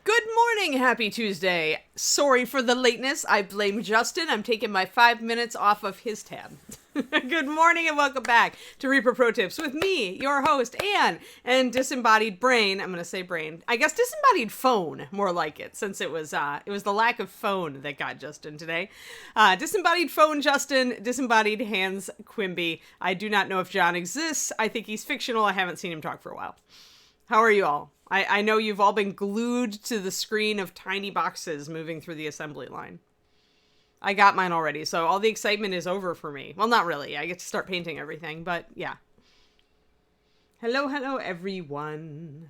Good morning, happy Tuesday. Sorry for the lateness. I blame Justin. I'm taking my 5 minutes off of his tab. Good morning and welcome back to Reaper Pro-Tips with me, your host, Anne, and disembodied brain. I'm going to say brain. I guess disembodied phone, more like it, since it was the lack of phone that got Justin today. Disembodied phone Justin, disembodied hands Quimby. I do not know if John exists. I think he's fictional. I haven't seen him talk for a while. How are you all? I know you've all been glued to the screen of tiny boxes moving through the assembly line. I got mine already, so all the excitement is over for me. Well, not really. I get to start painting everything, but yeah. Hello, everyone.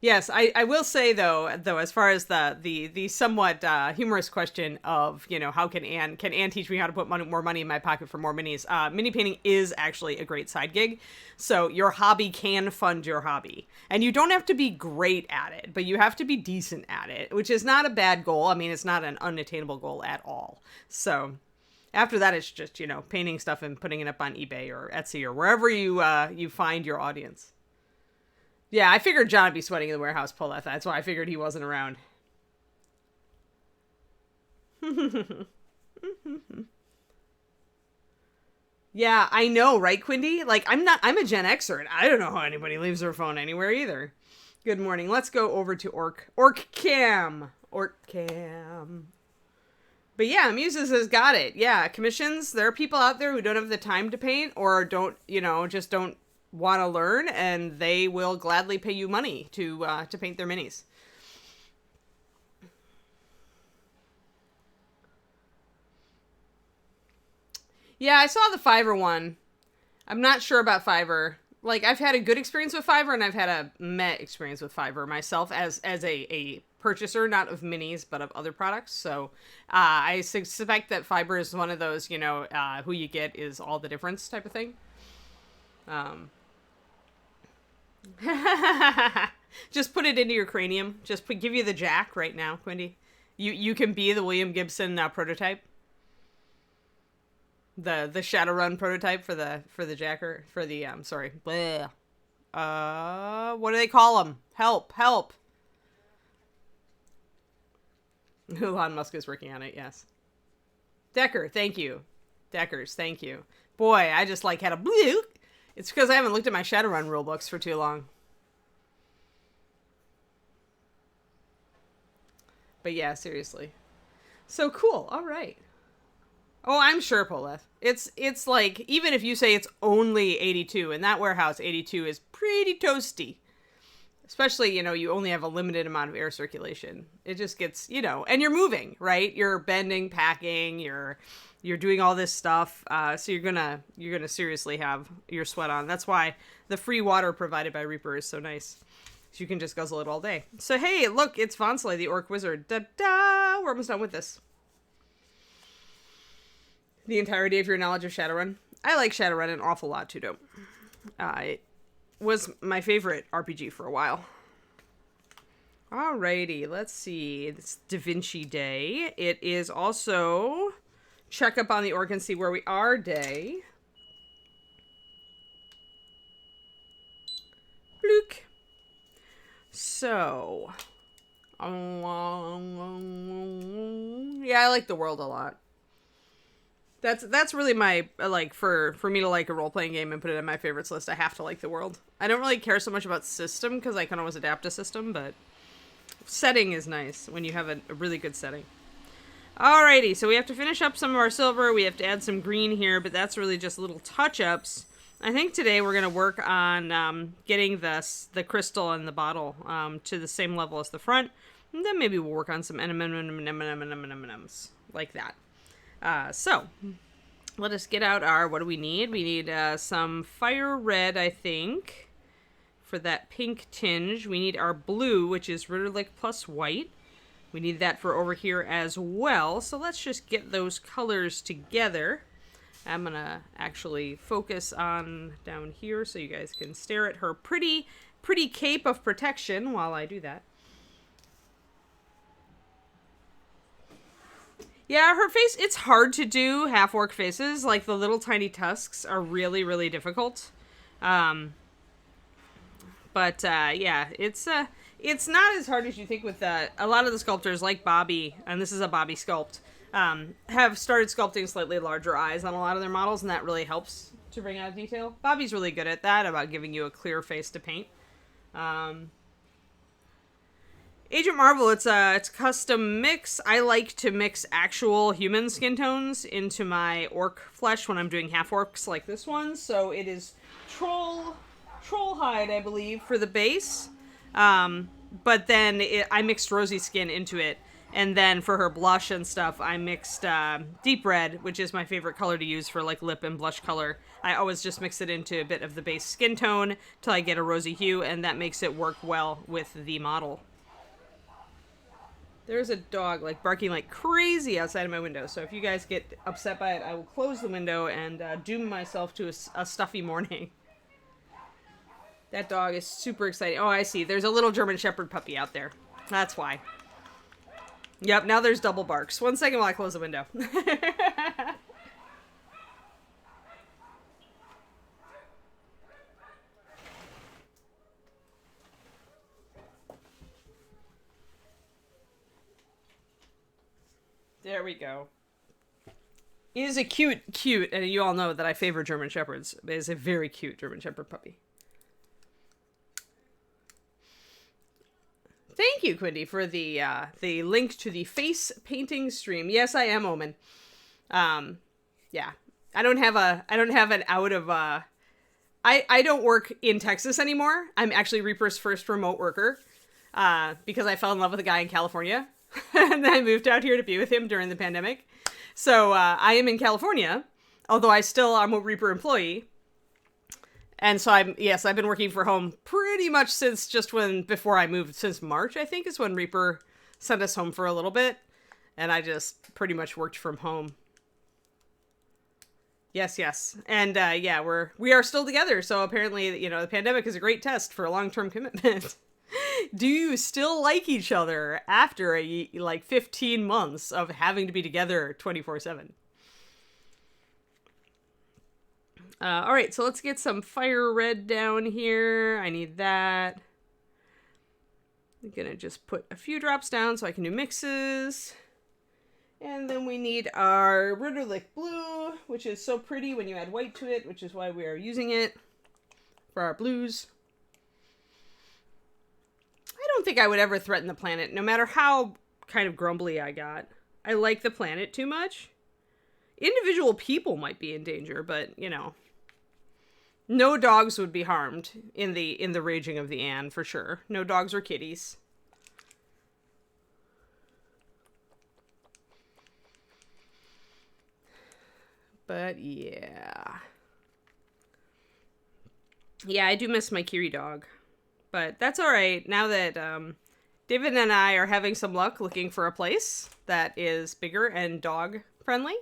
Yes, I will say though, as far as the somewhat humorous question of, how can Anne teach me how to put more money in my pocket for more minis? Mini painting is actually a great side gig. So your hobby can fund your hobby. And you don't have to be great at it, but you have to be decent at it, which is not a bad goal. I mean, it's not an unattainable goal at all. So after that, it's just, painting stuff and putting it up on eBay or Etsy or wherever you find your audience. Yeah, I figured John would be sweating in the warehouse, Paulette. That's why I figured he wasn't around. Yeah, I know, right, Quindy? Like, I'm a Gen Xer, and I don't know how anybody leaves their phone anywhere either. Good morning. Let's go over to Orc Cam. But yeah, Muses has got it. Yeah, commissions. There are people out there who don't have the time to paint or don't, just don't want to learn, and they will gladly pay you money to paint their minis. Yeah, I saw the Fiverr one. I'm not sure about Fiverr. Like, I've had a good experience with Fiverr, and I've had a meh experience with Fiverr myself as a purchaser, not of minis, but of other products. So I suspect that Fiverr is one of those, who you get is all the difference type of thing. Just put it into your cranium. Just give you the jack right now, Quindy. You can be the William Gibson prototype. The Shadowrun prototype for the jacker for the sorry. Bleh. What do they call them? Help. Elon Musk is working on it. Yes. Decker, thank you. Deckers, thank you. Boy, I just had a blue. It's because I haven't looked at my Shadowrun rulebooks for too long. But yeah, seriously. So cool. All right. Oh, I'm sure, Poleth. It's like, even if you say it's only 82, in that warehouse, 82 is pretty toasty. Especially, you only have a limited amount of air circulation. It just gets, and you're moving, right? You're bending, packing, you're doing all this stuff. So you're gonna seriously have your sweat on. That's why the free water provided by Reaper is so nice. So you can just guzzle it all day. So hey, look, it's Vonsley, the Orc Wizard. Da-da! We're almost done with this. The entirety of your knowledge of Shadowrun. I like Shadowrun an awful lot too, though. It was my favorite RPG for a while. Alrighty, let's see. It's Da Vinci Day. It is also check up on the orc and see where we are day. Blook. So, yeah, I like the world a lot. That's really my, for me to like a role-playing game and put it in my favorites list, I have to like the world. I don't really care so much about system, because I can always adapt a system, but setting is nice when you have a really good setting. Alrighty, so we have to finish up some of our silver, we have to add some green here, but that's really just little touch-ups. I think today we're going to work on getting the crystal in the bottle to the same level as the front, and then maybe we'll work on some M&Ms like that. So, let us get out our, what do we need? We need some fire red, I think, for that pink tinge. We need our blue, which is Ritterlich plus white. We need that for over here as well. So let's just get those colors together. I'm going to actually focus on down here so you guys can stare at her pretty cape of protection while I do that. Yeah, her face, it's hard to do half-orc faces. Like, the little tiny tusks are really, really difficult. Yeah, it's not as hard as you think with a lot of the sculptors like Bobby, and this is a Bobby sculpt, have started sculpting slightly larger eyes on a lot of their models, and that really helps to bring out detail. Bobby's really good at that, about giving you a clear face to paint. Agent Marvel, it's custom mix. I like to mix actual human skin tones into my orc flesh when I'm doing half orcs like this one. So it is troll hide, I believe, for the base. But then I mixed rosy skin into it. And then for her blush and stuff, I mixed deep red, which is my favorite color to use for like lip and blush color. I always just mix it into a bit of the base skin tone till I get a rosy hue, and that makes it work well with the model. There's a dog like barking like crazy outside of my window, so if you guys get upset by it, I will close the window and doom myself to a stuffy morning. That dog is super exciting. Oh, I see. There's a little German Shepherd puppy out there. That's why. Yep, now there's double barks. 1 second while I close the window. There we go. He is a cute, and you all know that I favor German Shepherds. It is a very cute German Shepherd puppy. Thank you, Quindy, for the link to the face painting stream. Yes, I am Omen. Yeah. I don't have an out of, I don't work in Texas anymore. I'm actually Reaper's first remote worker, because I fell in love with a guy in California. And then I moved out here to be with him during the pandemic. So I am in California, although I'm a Reaper employee. And so I've been working from home pretty much since before I moved, since March, I think, is when Reaper sent us home for a little bit. And I just pretty much worked from home. Yes. And we are still together. So apparently, the pandemic is a great test for a long-term commitment. Do you still like each other after 15 months of having to be together 24/7? All right, so let's get some fire red down here. I need that. I'm gonna just put a few drops down so I can do mixes. And then we need our Ritterlich blue, which is so pretty when you add white to it, which is why we are using it for our blues. I don't think I would ever threaten the planet, no matter how kind of grumbly I got. I like the planet too much. Individual people might be in danger, but, no dogs would be harmed in the raging of the Anne, for sure. No dogs or kitties. But, yeah. Yeah, I do miss my Kiri dog. But that's all right. Now that David and I are having some luck looking for a place that is bigger and dog friendly.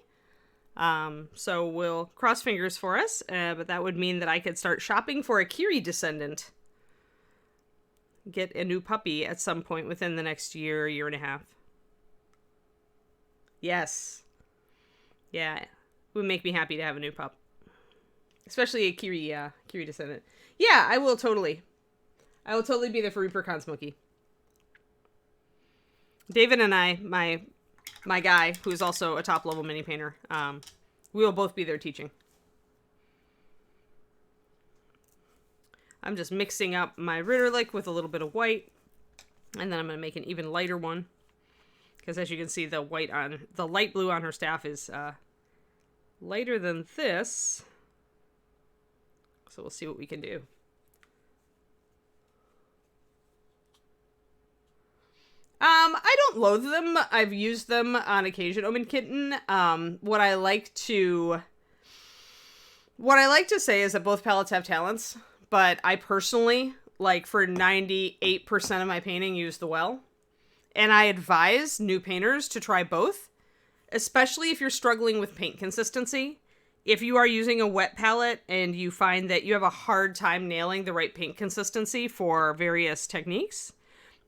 So we'll cross fingers for us. But that would mean that I could start shopping for a Kiri descendant. Get a new puppy at some point within the next year and a half. Yes. Yeah. It would make me happy to have a new pup. Especially a Kiri descendant. Yeah, I will totally. I will totally be there for ReaperCon Smokey. David and I, my guy, who's also a top level mini painter, we will both be there teaching. I'm just mixing up my Ritterlich with a little bit of white, and then I'm going to make an even lighter one, because as you can see, the light blue on her staff is lighter than this. So we'll see what we can do. I don't loathe them. I've used them on occasion. Omen Kitten. What I like to say is that both palettes have talents, but I personally, for 98% of my painting, use the well. And I advise new painters to try both, especially if you're struggling with paint consistency. If you are using a wet palette and you find that you have a hard time nailing the right paint consistency for various techniques,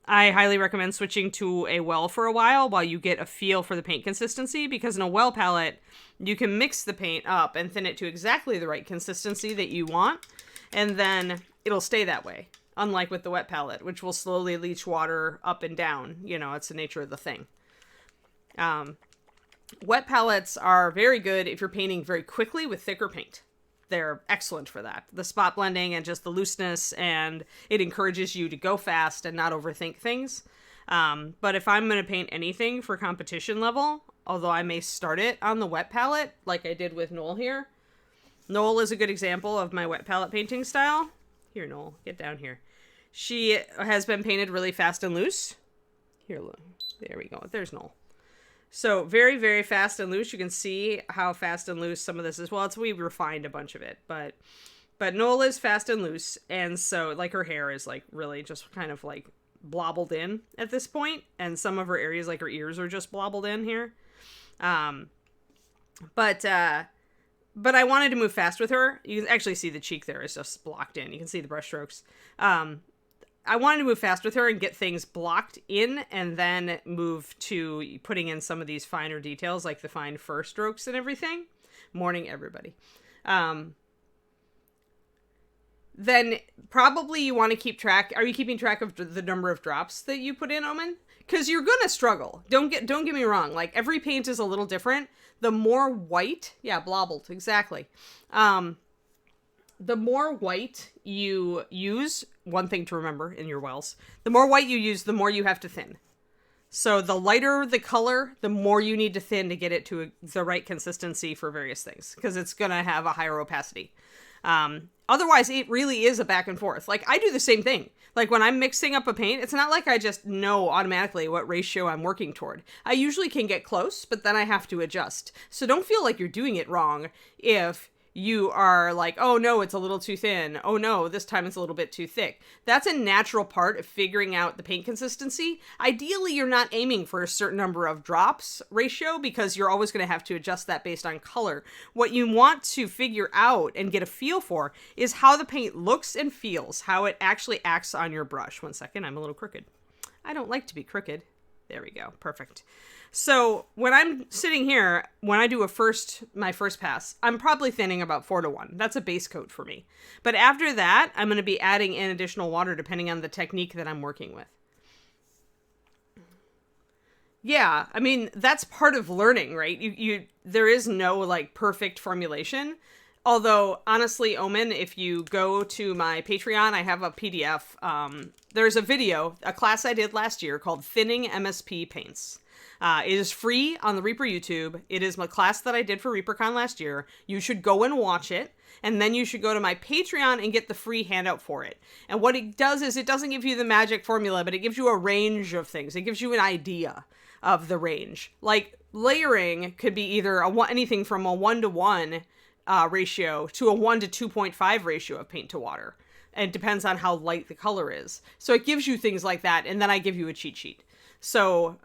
I highly recommend switching to a well for a while you get a feel for the paint consistency, because in a well palette, you can mix the paint up and thin it to exactly the right consistency that you want. and then it'll stay that way. Unlike with the wet palette, which will slowly leach water up and down. You know, it's the nature of the thing. Wet palettes are very good if you're painting very quickly with thicker paint. They're excellent for that. The spot blending and just the looseness, and it encourages you to go fast and not overthink things. But if I'm going to paint anything for competition level, although I may start it on the wet palette, like I did with Noel here. Noel is a good example of my wet palette painting style. Here, Noel, get down here. She has been painted really fast and loose. Here, look. There we go. There's Noel. So very, very fast and loose. You can see how fast and loose some of this is. Well, we refined a bunch of it, but Noel is fast and loose. And so like her hair is like really just kind of like blobbled in at this point. And some of her areas, like her ears, are just blobbled in here. But I wanted to move fast with her. You can actually see the cheek there is just blocked in. You can see the brush strokes. I wanted to move fast with her and get things blocked in, and then move to putting in some of these finer details, like the fine fur strokes and everything. Morning, everybody. Then probably you want to keep track. Are you keeping track of the number of drops that you put in, Omen? Because you're gonna struggle. Don't get me wrong. Like, every paint is a little different. The more white, yeah, blobbled, exactly. The more white you use, one thing to remember in your wells, the more white you use, the more you have to thin. So the lighter the color, the more you need to thin to get it to the right consistency for various things, because it's going to have a higher opacity. Otherwise, it really is a back and forth. Like, I do the same thing. Like, when I'm mixing up a paint, it's not like I just know automatically what ratio I'm working toward. I usually can get close, but then I have to adjust. So don't feel like you're doing it wrong if you are like, oh no, it's a little too thin. Oh no, this time it's a little bit too thick. That's a natural part of figuring out the paint consistency. Ideally, you're not aiming for a certain number of drops ratio, because you're always going to have to adjust that based on color. What you want to figure out and get a feel for is how the paint looks and feels, how it actually acts on your brush. One second, I'm a little crooked. I don't like to be crooked. There we go. Perfect. So when I'm sitting here, when I do my first pass, I'm probably thinning about 4:1. That's a base coat for me. But after that, I'm going to be adding in additional water depending on the technique that I'm working with. Yeah, I mean, that's part of learning, right? There is no like perfect formulation. Although, honestly, Omen, if you go to my Patreon, I have a PDF. There's a video, a class I did last year called Thinning MSP Paints. It is free on the Reaper YouTube. It is my class that I did for ReaperCon last year. You should go and watch it, and then you should go to my Patreon and get the free handout for it. And what it does is it doesn't give you the magic formula, but it gives you a range of things. It gives you an idea of the range. Like, layering could be either anything from a 1:1 ratio to a 1:2.5 ratio of paint to water. And it depends on how light the color is. So it gives you things like that, and then I give you a cheat sheet. So,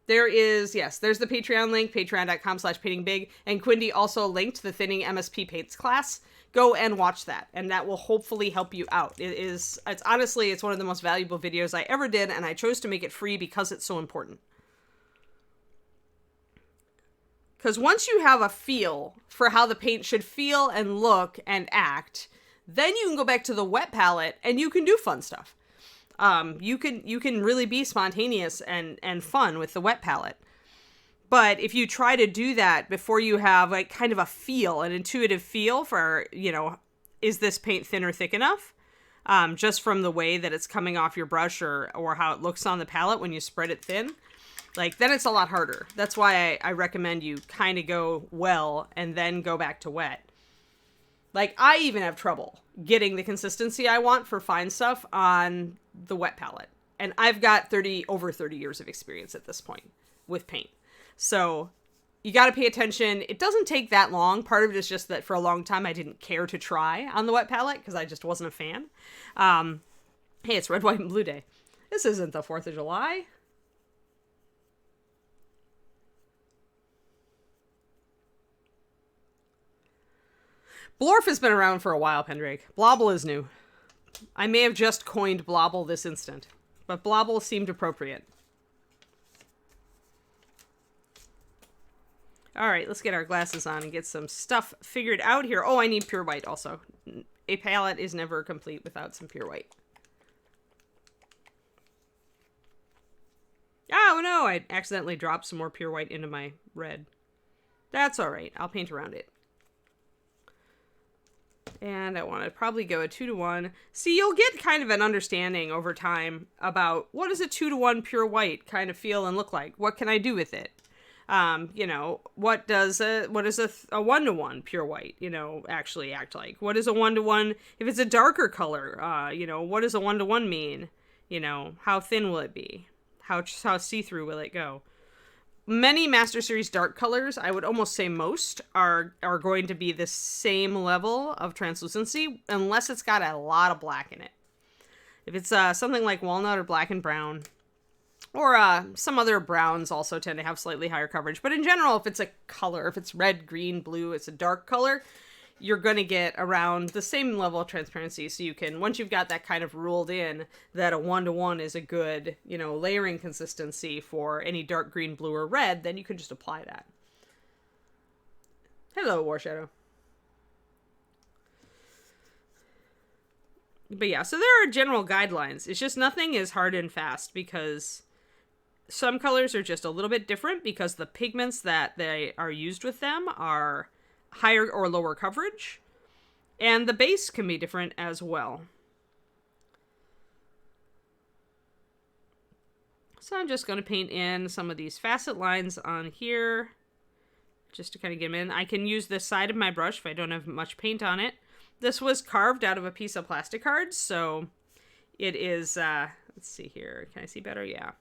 there's the Patreon link, patreon.com/paintingbig, and Quindy also linked the Thinning MSP Paints class. Go and watch that, and that will hopefully help you out. It's honestly one of the most valuable videos I ever did, and I chose to make it free because it's so important. Because once you have a feel for how the paint should feel and look and act, then you can go back to the wet palette and you can do fun stuff. You can really be spontaneous and fun with the wet palette. But if you try to do that before you have like kind of an intuitive feel for, is this paint thin or thick enough? Just from the way that it's coming off your brush or how it looks on the palette when you spread it thin, like, then it's a lot harder. That's why I recommend you kind of go well and then go back to wet. Like, I even have trouble getting the consistency I want for fine stuff on the wet palette. And I've got over 30 years of experience at this point with paint. So you got to pay attention. It doesn't take that long. Part of it is just that for a long time I didn't care to try on the wet palette because I just wasn't a fan. Hey, it's Red, White, and Blue Day. This isn't the 4th of July. Blorf has been around for a while, Pendrake. Blobble is new. I may have just coined Blobble this instant, but Blobble seemed appropriate. All right, let's get our glasses on and get some stuff figured out here. Oh, I need pure white also. a palette is never complete without some pure white. Oh no, I accidentally dropped some more pure white into my red. That's all right. I'll paint around it. And I want to probably go a 2-to-1. See, you'll get kind of an understanding over time about what does a 2-to-1 pure white kind of feel and look like? What can I do with it? You know, what does a 1-to-1 pure white, you know, actually act like? What is a 1-to-1? If it's a darker color, you know, what does a 1-to-1 mean? You know, how thin will it be? How see-through will it go? Many Master Series dark colors, I would almost say most, are going to be the same level of translucency unless it's got a lot of black in it. If it's something like walnut or black and brown, or some other browns also tend to have slightly higher coverage. But in general, if it's a color, if it's red, green, blue, it's a dark color, you're going to get around the same level of transparency. So you can, once you've got that kind of ruled in, that a 1-to-1 is a good, you know, layering consistency for any dark green, blue, or red, then you can just apply that. Hello, War Shadow. But yeah, so there are general guidelines. It's just nothing is hard and fast because some colors are just a little bit different because the pigments that they are used with them are higher or lower coverage, and the base can be different as well. So I'm just going to paint in some of these facet lines on here just to kind of get them in. I can use this side of my brush if I don't have much paint on it. This was carved out of a piece of plastic card, so it is, let's see here. Can I see better? Yeah.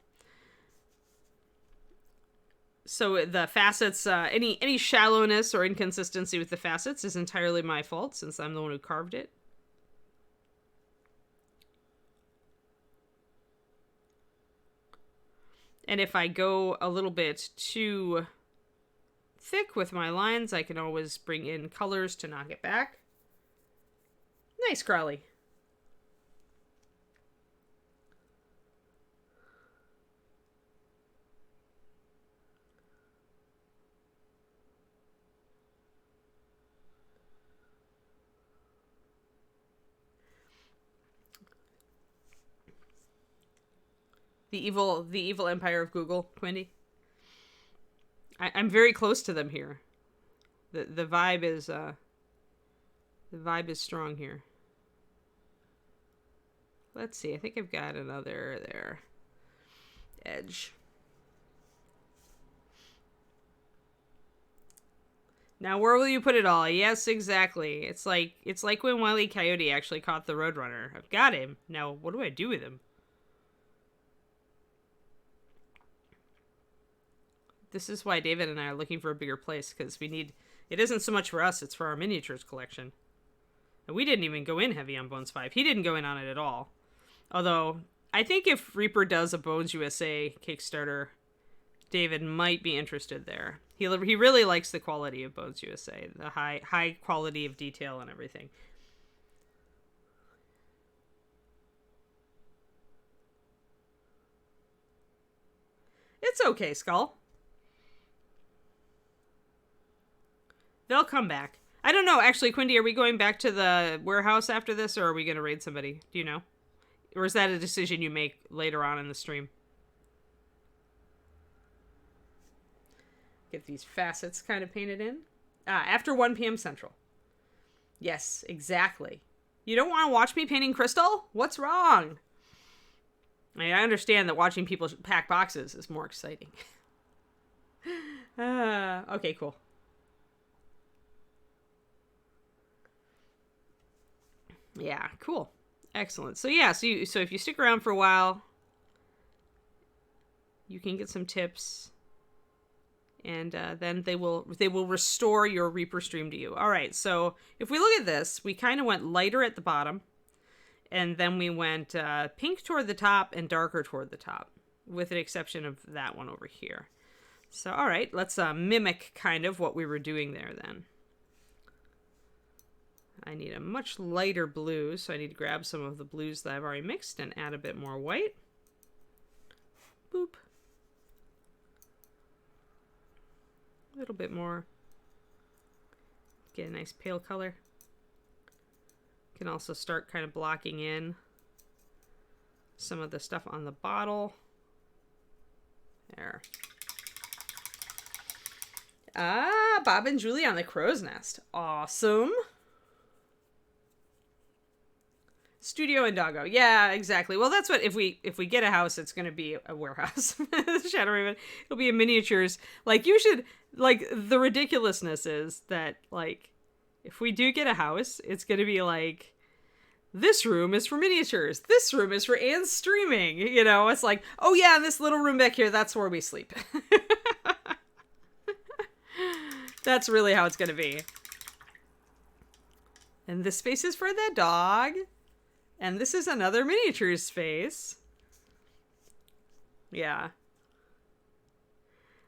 So the facets, any shallowness or inconsistency with the facets is entirely my fault since I'm the one who carved it. And if I go a little bit too thick with my lines, I can always bring in colors to knock it back. Nice, Crawley. The evil empire of Google, Quindy. I'm very close to them here. The vibe is strong here. Let's see. I think I've got another there. Edge. Now where will you put it all? Yes, exactly. It's like when Wile E. Coyote actually caught the Roadrunner. I've got him. Now what do I do with him? This is why David and I are looking for a bigger place, because we need... It isn't so much for us, it's for our miniatures collection. And we didn't even go in heavy on Bones 5. He didn't go in on it at all. Although, I think if Reaper does a Bones USA Kickstarter, David might be interested there. He really likes the quality of Bones USA, the high quality of detail and everything. It's okay, Skull. They'll come back. I don't know, actually, Quindy, are we going back to the warehouse after this, or are we going to raid somebody? Do you know? Or is that a decision you make later on in the stream? Get these facets kind of painted in. After 1 p.m. Central. Yes, exactly. You don't want to watch me painting crystal? What's wrong? I mean, I understand that watching people pack boxes is more exciting. Okay, cool. Yeah, cool. Excellent. So yeah, so if you stick around for a while, you can get some tips, and then they will restore your Reaper stream to you. All right, so if we look at this, we kind of went lighter at the bottom, and then we went pink toward the top and darker toward the top, with an exception of that one over here. So all right, let's mimic kind of what we were doing there then. I need a much lighter blue, so I need to grab some of the blues that I've already mixed and add a bit more white. Boop. A little bit more. Get a nice pale color. Can also start kind of blocking in some of the stuff on the bottle. There. Ah, Bob and Julie on the crow's nest. Awesome. Studio and doggo. Yeah, exactly. Well, that's what if we get a house, it's going to be a warehouse. Shadow Raven. It'll be in miniatures. Like, you should, like, the ridiculousness is that, like, if we do get a house, it's going to be like, this room is for miniatures. This room is for Anne's streaming. You know, it's like, oh yeah, in this little room back here, that's where we sleep. That's really how it's going to be. And this space is for the dog. And this is another miniatures space. Yeah.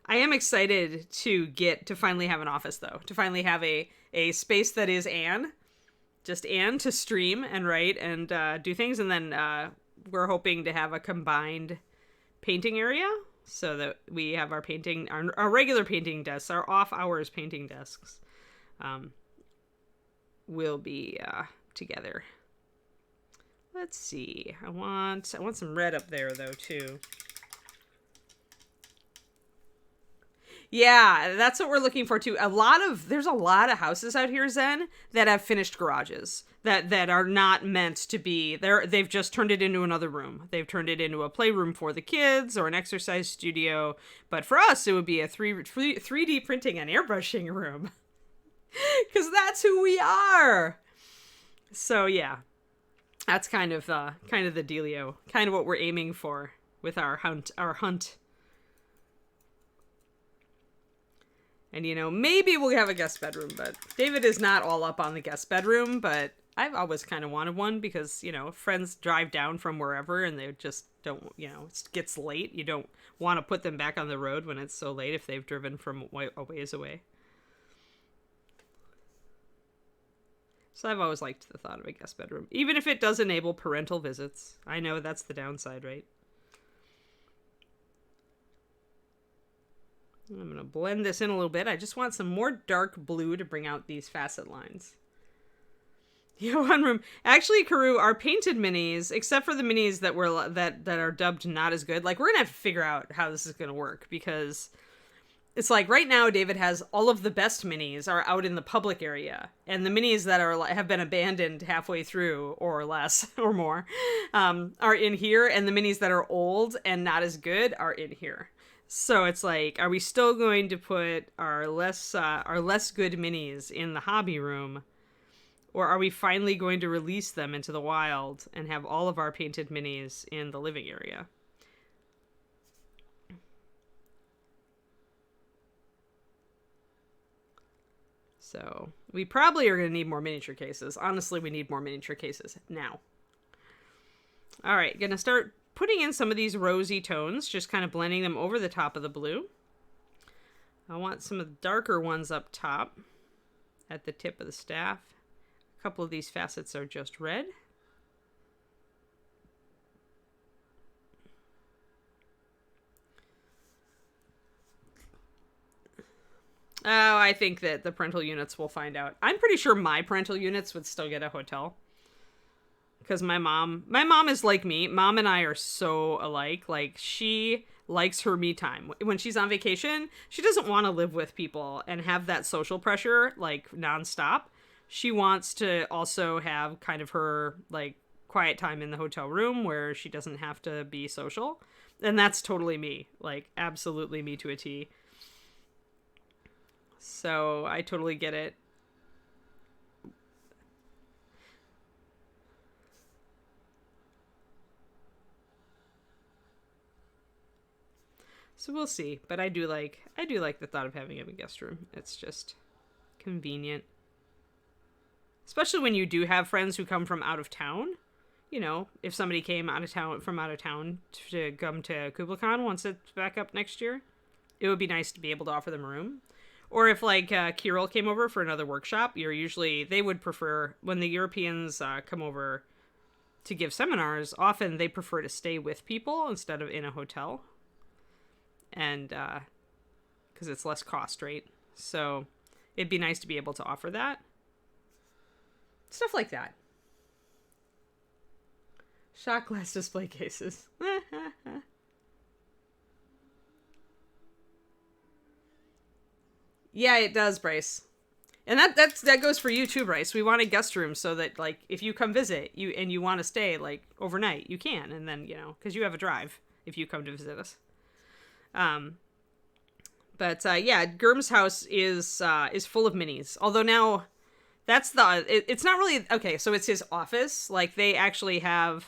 I am excited to finally have an office, though. To finally have a space that is Anne. Just Anne to stream and write and do things. And then we're hoping to have a combined painting area. So that we have our painting, our regular painting desks, our off hours painting desks will be together. Let's see. I want some red up there though too. Yeah, that's what we're looking for too. There's a lot of houses out here, Zen, that have finished garages that are not meant to be there. They've just turned it into another room. They've turned it into a playroom for the kids or an exercise studio. But for us, it would be a 3D printing and airbrushing room. Because that's who we are. So yeah, that's kind of the dealio, kind of what we're aiming for with our hunt. And, you know, maybe we'll have a guest bedroom, but David is not all up on the guest bedroom, but I've always kind of wanted one because, you know, friends drive down from wherever and they just don't, you know, it gets late. You don't want to put them back on the road when it's so late if they've driven from a ways away. So I've always liked the thought of a guest bedroom, even if it does enable parental visits. I know that's the downside, right? I'm going to blend this in a little bit. I just want some more dark blue to bring out these facet lines. Yeah, one room. Actually, Karu, our painted minis, except for the minis that are dubbed not as good, like, we're going to have to figure out how this is going to work because it's like right now David has all of the best minis are out in the public area, and the minis that have been abandoned halfway through or less or more are in here, and the minis that are old and not as good are in here. So it's like, are we still going to put our less good minis in the hobby room? Or are we finally going to release them into the wild and have all of our painted minis in the living area? So we probably are going to need more miniature cases. Honestly, we need more miniature cases now. All right, going to start putting in some of these rosy tones, just kind of blending them over the top of the blue. I want some of the darker ones up top at the tip of the staff. A couple of these facets are just red. Oh, I think that the parental units will find out. I'm pretty sure my parental units would still get a hotel. Because my mom is like me. Mom and I are so alike. Like, she likes her me time. When she's on vacation, she doesn't want to live with people and have that social pressure, like, nonstop. She wants to also have kind of her, like, quiet time in the hotel room where she doesn't have to be social. And that's totally me. Like, absolutely me to a T. So I totally get it. So we'll see, but I do like the thought of having a guest room. It's just convenient. Especially when you do have friends who come from out of town. You know, if somebody came from out of town to come to KublaCon once it's back up next year, it would be nice to be able to offer them a room. Or if, like, Kirill came over for another workshop, they would prefer, when the Europeans come over to give seminars, often they prefer to stay with people instead of in a hotel. And, because it's less cost, right? So it'd be nice to be able to offer that. Stuff like that. Shot glass display cases. Yeah, it does, Bryce. And that goes for you too, Bryce. We want a guest room so that, like, if you come visit and you want to stay like overnight, you can, and then, you know, because you have a drive if you come to visit us. But yeah, Germ's house is full of minis. Although now, it's not really okay. So it's his office. Like, they have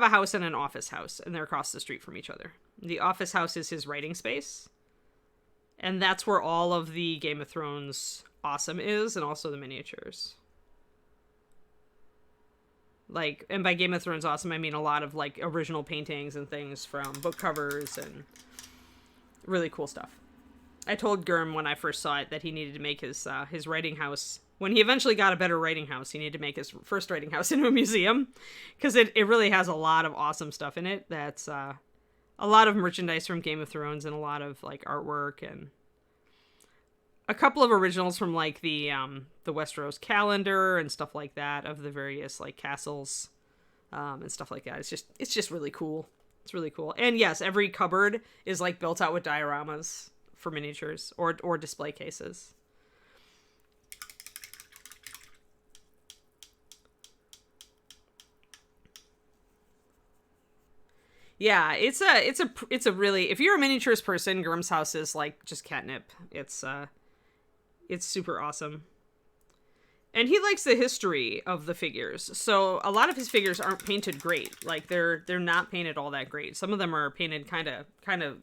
a house and an office house, and they're across the street from each other. The office house is his writing space. And that's where all of the Game of Thrones awesome is, and also the miniatures. Like, and by Game of Thrones awesome, I mean a lot of, like, original paintings and things from book covers and really cool stuff. I told Germ when I first saw it that he needed to make his writing house. When he eventually got a better writing house, he needed to make his first writing house into a museum. Because it really has a lot of awesome stuff in it. That's, a lot of merchandise from Game of Thrones and a lot of, like, artwork and a couple of originals from, like, the Westeros calendar and stuff like that of the various, like, castles and stuff like that. It's just really cool. It's really cool. And yes, every cupboard is, like, built out with dioramas for miniatures or display cases. Yeah, it's a really, if you're a miniatures person, Grimm's house is like just catnip. It's super awesome. And he likes the history of the figures. So a lot of his figures aren't painted great. Like they're not painted all that great. Some of them are painted kind of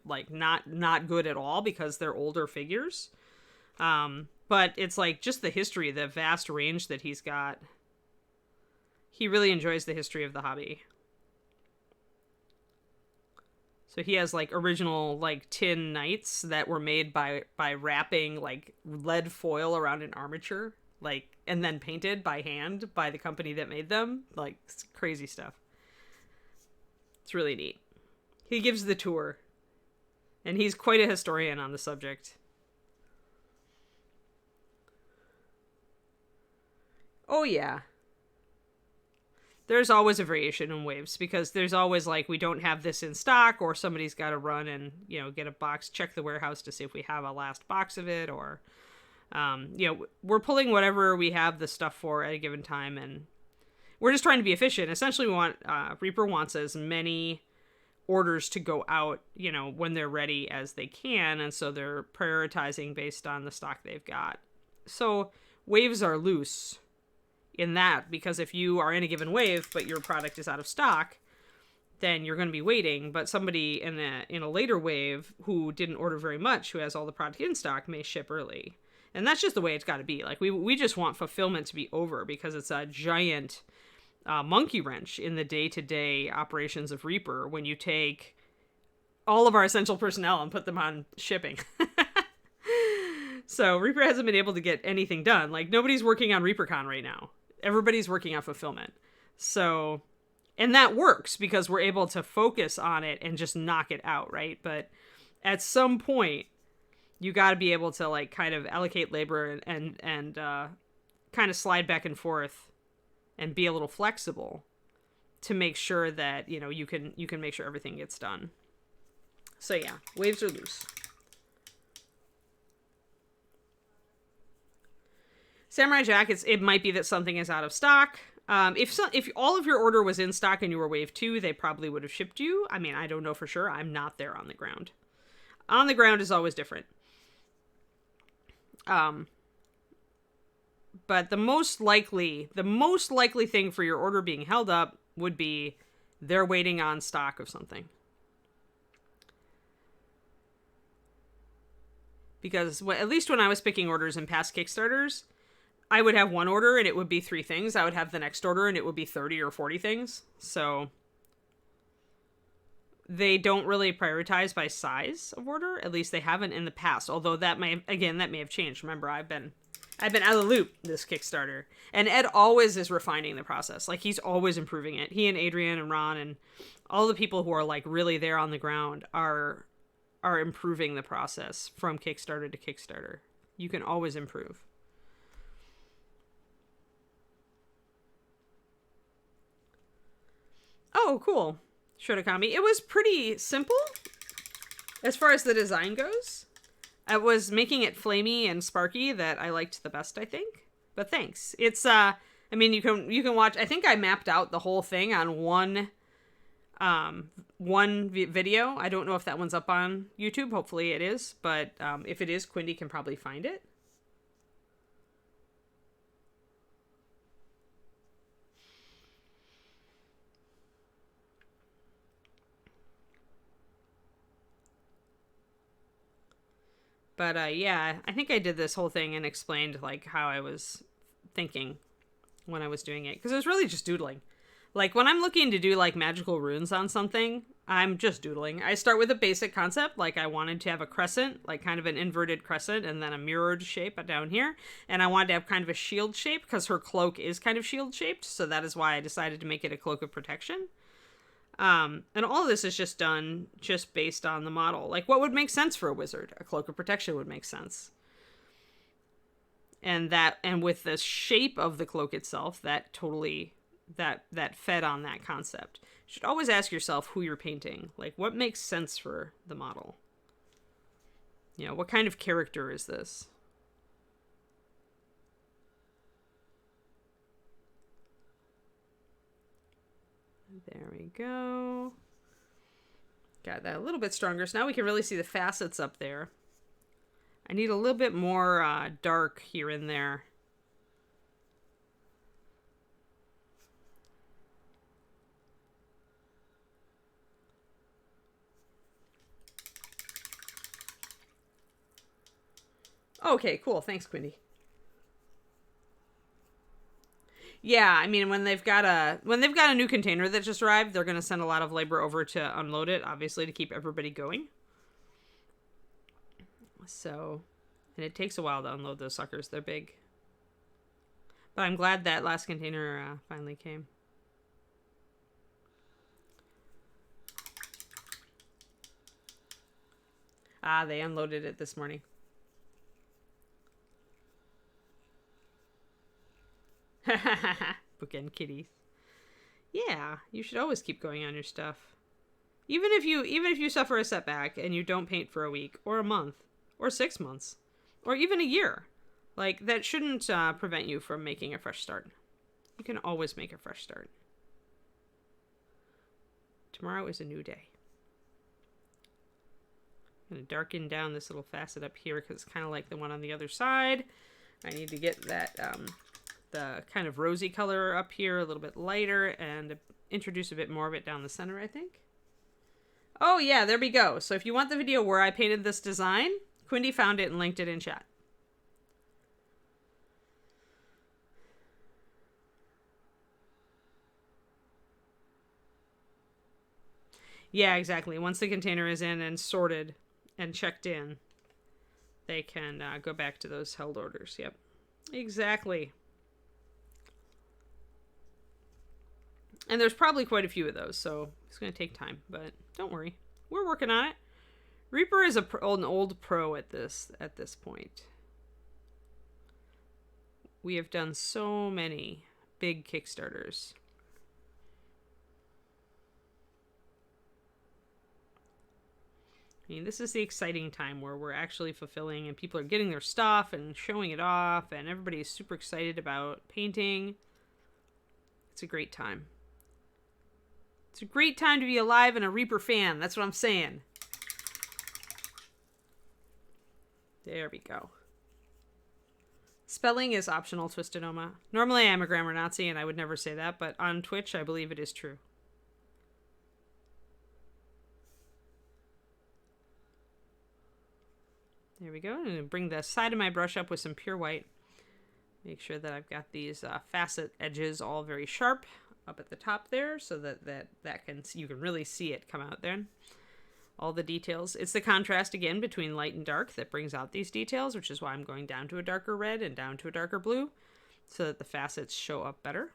like not good at all because they're older figures. But it's like just the history, the vast range that he's got. He really enjoys the history of the hobby. So he has, like, original, like, tin knights that were made by wrapping, like, lead foil around an armature, like, and then painted by hand by the company that made them. Like, it's crazy stuff. It's really neat. He gives the tour. And he's quite a historian on the subject. Oh, yeah. There's always a variation in waves because there's always like, we don't have this in stock, or somebody's got to run and, you know, get a box, check the warehouse to see if we have a last box of it, or, you know, we're pulling whatever we have the stuff for at a given time. And we're just trying to be efficient. Essentially, we want, Reaper wants as many orders to go out, you know, when they're ready as they can. And so they're prioritizing based on the stock they've got. So waves are loose in that, because if you are in a given wave but your product is out of stock, then you're going to be waiting. But somebody in a later wave who didn't order very much, who has all the product in stock, may ship early. And that's just the way it's got to be. Like, we just want fulfillment to be over, because it's a giant monkey wrench in the day-to-day operations of Reaper when you take all of our essential personnel and put them on shipping. So Reaper hasn't been able to get anything done. Like, nobody's working on ReaperCon right now. Everybody's working on fulfillment. So, and that works because we're able to focus on it and just knock it out, right? But at some point, you got to be able to, like, kind of allocate labor and kind of slide back and forth and be a little flexible to make sure that, you know, you can make sure everything gets done. So yeah, waves are loose. Samurai Jack, it might be that something is out of stock. If all of your order was in stock and you were wave 2, they probably would have shipped you. I mean, I don't know for sure. I'm not there on the ground. On the ground is always different. But the most likely thing for your order being held up would be they're waiting on stock of something. Because at least when I was picking orders in past Kickstarters, I would have one order and it would be 3 things. I would have the next order and it would be 30 or 40 things. So they don't really prioritize by size of order. At least they haven't in the past. Although that may have changed. Remember, I've been out of the loop this Kickstarter. And Ed always is refining the process. Like, he's always improving it. He and Adrian and Ron and all the people who are, like, really there on the ground are improving the process from Kickstarter to Kickstarter. You can always improve. Oh, cool. Shotokambi. It was pretty simple as far as the design goes. I was making it flamey and sparky that I liked the best, I think. But thanks. It's I mean, you can watch. I think I mapped out the whole thing on one video. I don't know if that one's up on YouTube. Hopefully it is, but if it is, Quindy can probably find it. But yeah, I think I did this whole thing and explained like how I was thinking when I was doing it, because it was really just doodling. Like when I'm looking to do like magical runes on something, I'm just doodling. I start with a basic concept, like I wanted to have a crescent, like kind of an inverted crescent, and then a mirrored shape down here. And I wanted to have kind of a shield shape because her cloak is kind of shield shaped. So that is why I decided to make it a cloak of protection. And all of this is just done just based on the model. Like what would make sense for a wizard? A cloak of protection would make sense. And with the shape of the cloak itself, that totally that fed on that concept. You should always ask yourself who you're painting. Like what makes sense for the model? You know, what kind of character is this? There we go. Got that a little bit stronger. So now we can really see the facets up there. I need a little bit more dark here and there. Okay, cool. Thanks, Quindy. Yeah, I mean, when they've got a new container that just arrived, they're going to send a lot of labor over to unload it, obviously, to keep everybody going. So, and it takes a while to unload those suckers. They're big. But I'm glad that last container finally came. Ah, they unloaded it this morning. Bookend kitties. Yeah, you should always keep going on your stuff. Even if you suffer a setback and you don't paint for a week or a month or 6 months or even a year, like that shouldn't prevent you from making a fresh start. You can always make a fresh start. Tomorrow is a new day. I'm going to darken down this little facet up here because it's kind of like the one on the other side. I need to get that the kind of rosy color up here a little bit lighter and introduce a bit more of it down the center, I think. Oh yeah, there we go. So if you want the video where I painted this design, Quindy found it and linked it in chat. Yeah, exactly. Once the container is in and sorted and checked in, they can go back to those held orders. Yep, exactly. And there's probably quite a few of those, so it's going to take time, but don't worry. We're working on it. Reaper is an old pro at this point. We have done so many big Kickstarters. I mean, this is the exciting time where we're actually fulfilling and people are getting their stuff and showing it off and everybody's super excited about painting. It's a great time. It's a great time to be alive and a Reaper fan. That's what I'm saying. There we go. Spelling is optional, Twistedoma. Normally I'm a grammar Nazi and I would never say that, but on Twitch I believe it is true. There we go. I'm going to bring the side of my brush up with some pure white. Make sure that I've got these facet edges all very sharp up at the top there so that you can really see it come out there. All the details. It's the contrast again between light and dark that brings out these details, which is why I'm going down to a darker red and down to a darker blue so that the facets show up better.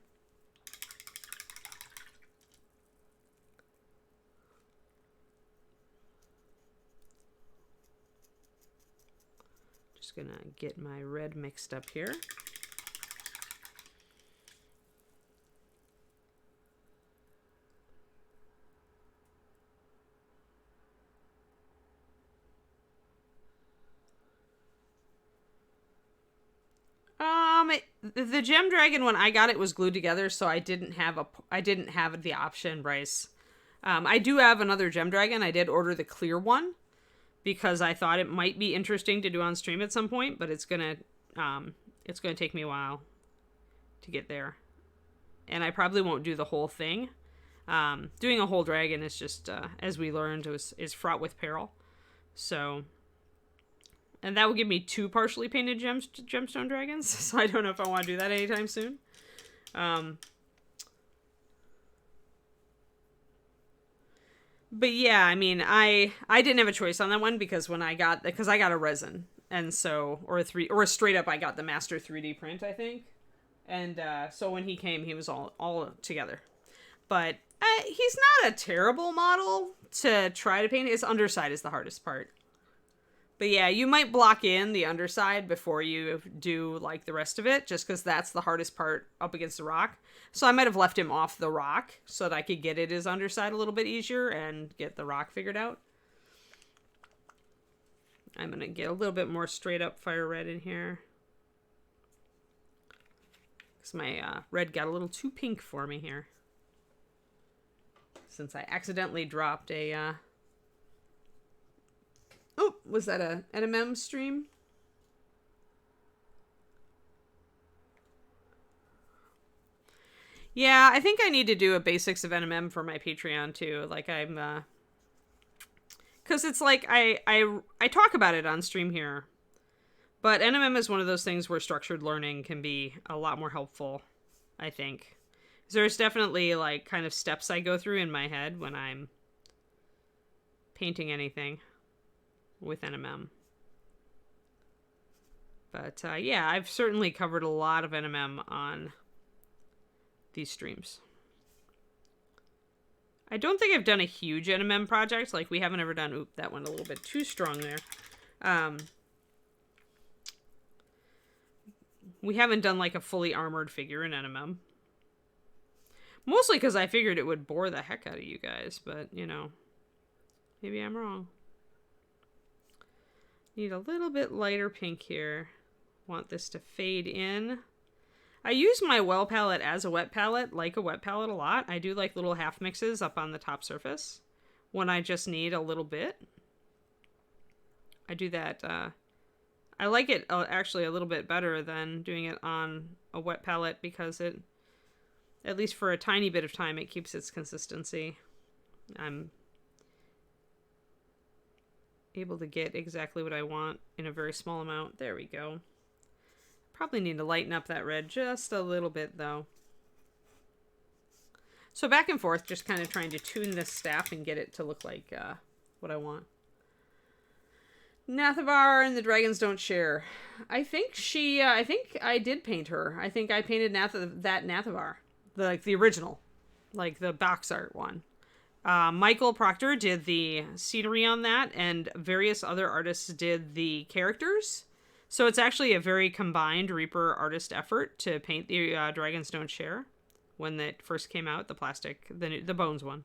Just gonna get my red mixed up here. The gem dragon when I got it was glued together, so I didn't have the option, Bryce. I do have another gem dragon. I did order the clear one because I thought it might be interesting to do on stream at some point, but it's gonna take me a while to get there, and I probably won't do the whole thing. Doing a whole dragon is just, as we learned, is fraught with peril. So, and that will give me 2 partially painted gemstone dragons. So I don't know if I want to do that anytime soon. But yeah, I mean, I didn't have a choice on that one because I got a resin, and so or straight up I got the master 3D print, I think, and so when he came, he was all together. But he's not a terrible model to try to paint. His underside is the hardest part. But yeah, you might block in the underside before you do like the rest of it, just because that's the hardest part up against the rock. So I might have left him off the rock so that I could get at his underside a little bit easier and get the rock figured out. I'm going to get a little bit more straight up fire red in here, because my red got a little too pink for me here, since I accidentally dropped a... Oh, was that a NMM stream? Yeah, I think I need to do a basics of NMM for my Patreon too. Like because it's like I talk about it on stream here, but NMM is one of those things where structured learning can be a lot more helpful, I think. There's definitely like kind of steps I go through in my head when I'm painting anything with NMM. But yeah, I've certainly covered a lot of NMM on these streams. I don't think I've done a huge NMM project. Like, we haven't ever done... Oop, that went a little bit too strong there. We haven't done, like, a fully armored figure in NMM. Mostly because I figured it would bore the heck out of you guys. But, you know, maybe I'm wrong. Need a little bit lighter pink here. Want this to fade in. I use my well palette as a wet palette, like a wet palette a lot. I do like little half mixes up on the top surface when I just need a little bit. I do that. I like it actually a little bit better than doing it on a wet palette because it, at least for a tiny bit of time, it keeps its consistency. I'm able to get exactly what I want in a very small amount. There we go. Probably need to lighten up that red just a little bit though. So back and forth, just kind of trying to tune this staff and get it to look like what I want. Nathavar and the Dragons Don't Share. I think I did paint her. I think I painted that Nathavar. The original. Like the box art one. Michael Proctor did the scenery on that, and various other artists did the characters. So it's actually a very combined Reaper artist effort to paint the Dragons Don't Share when that first came out, the plastic, the Bones one.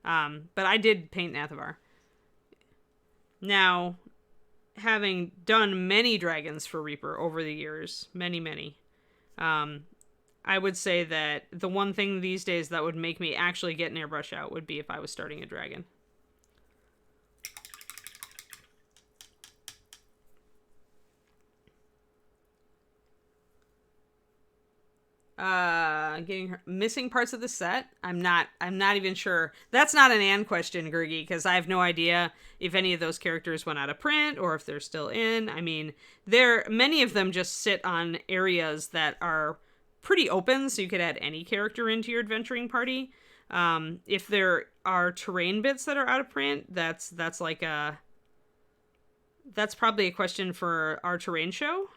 But I did paint Nathavar. Now, having done many dragons for Reaper over the years, many, I would say that the one thing these days that would make me actually get an airbrush out would be if I was starting a dragon. Missing parts of the set. I'm not even sure. That's not an and question, Gergie, because I have no idea if any of those characters went out of print or if they're still in. I mean, many of them just sit on areas that are pretty open, so you could add any character into your adventuring party. If there are terrain bits that are out of print, that's probably a question for our terrain show.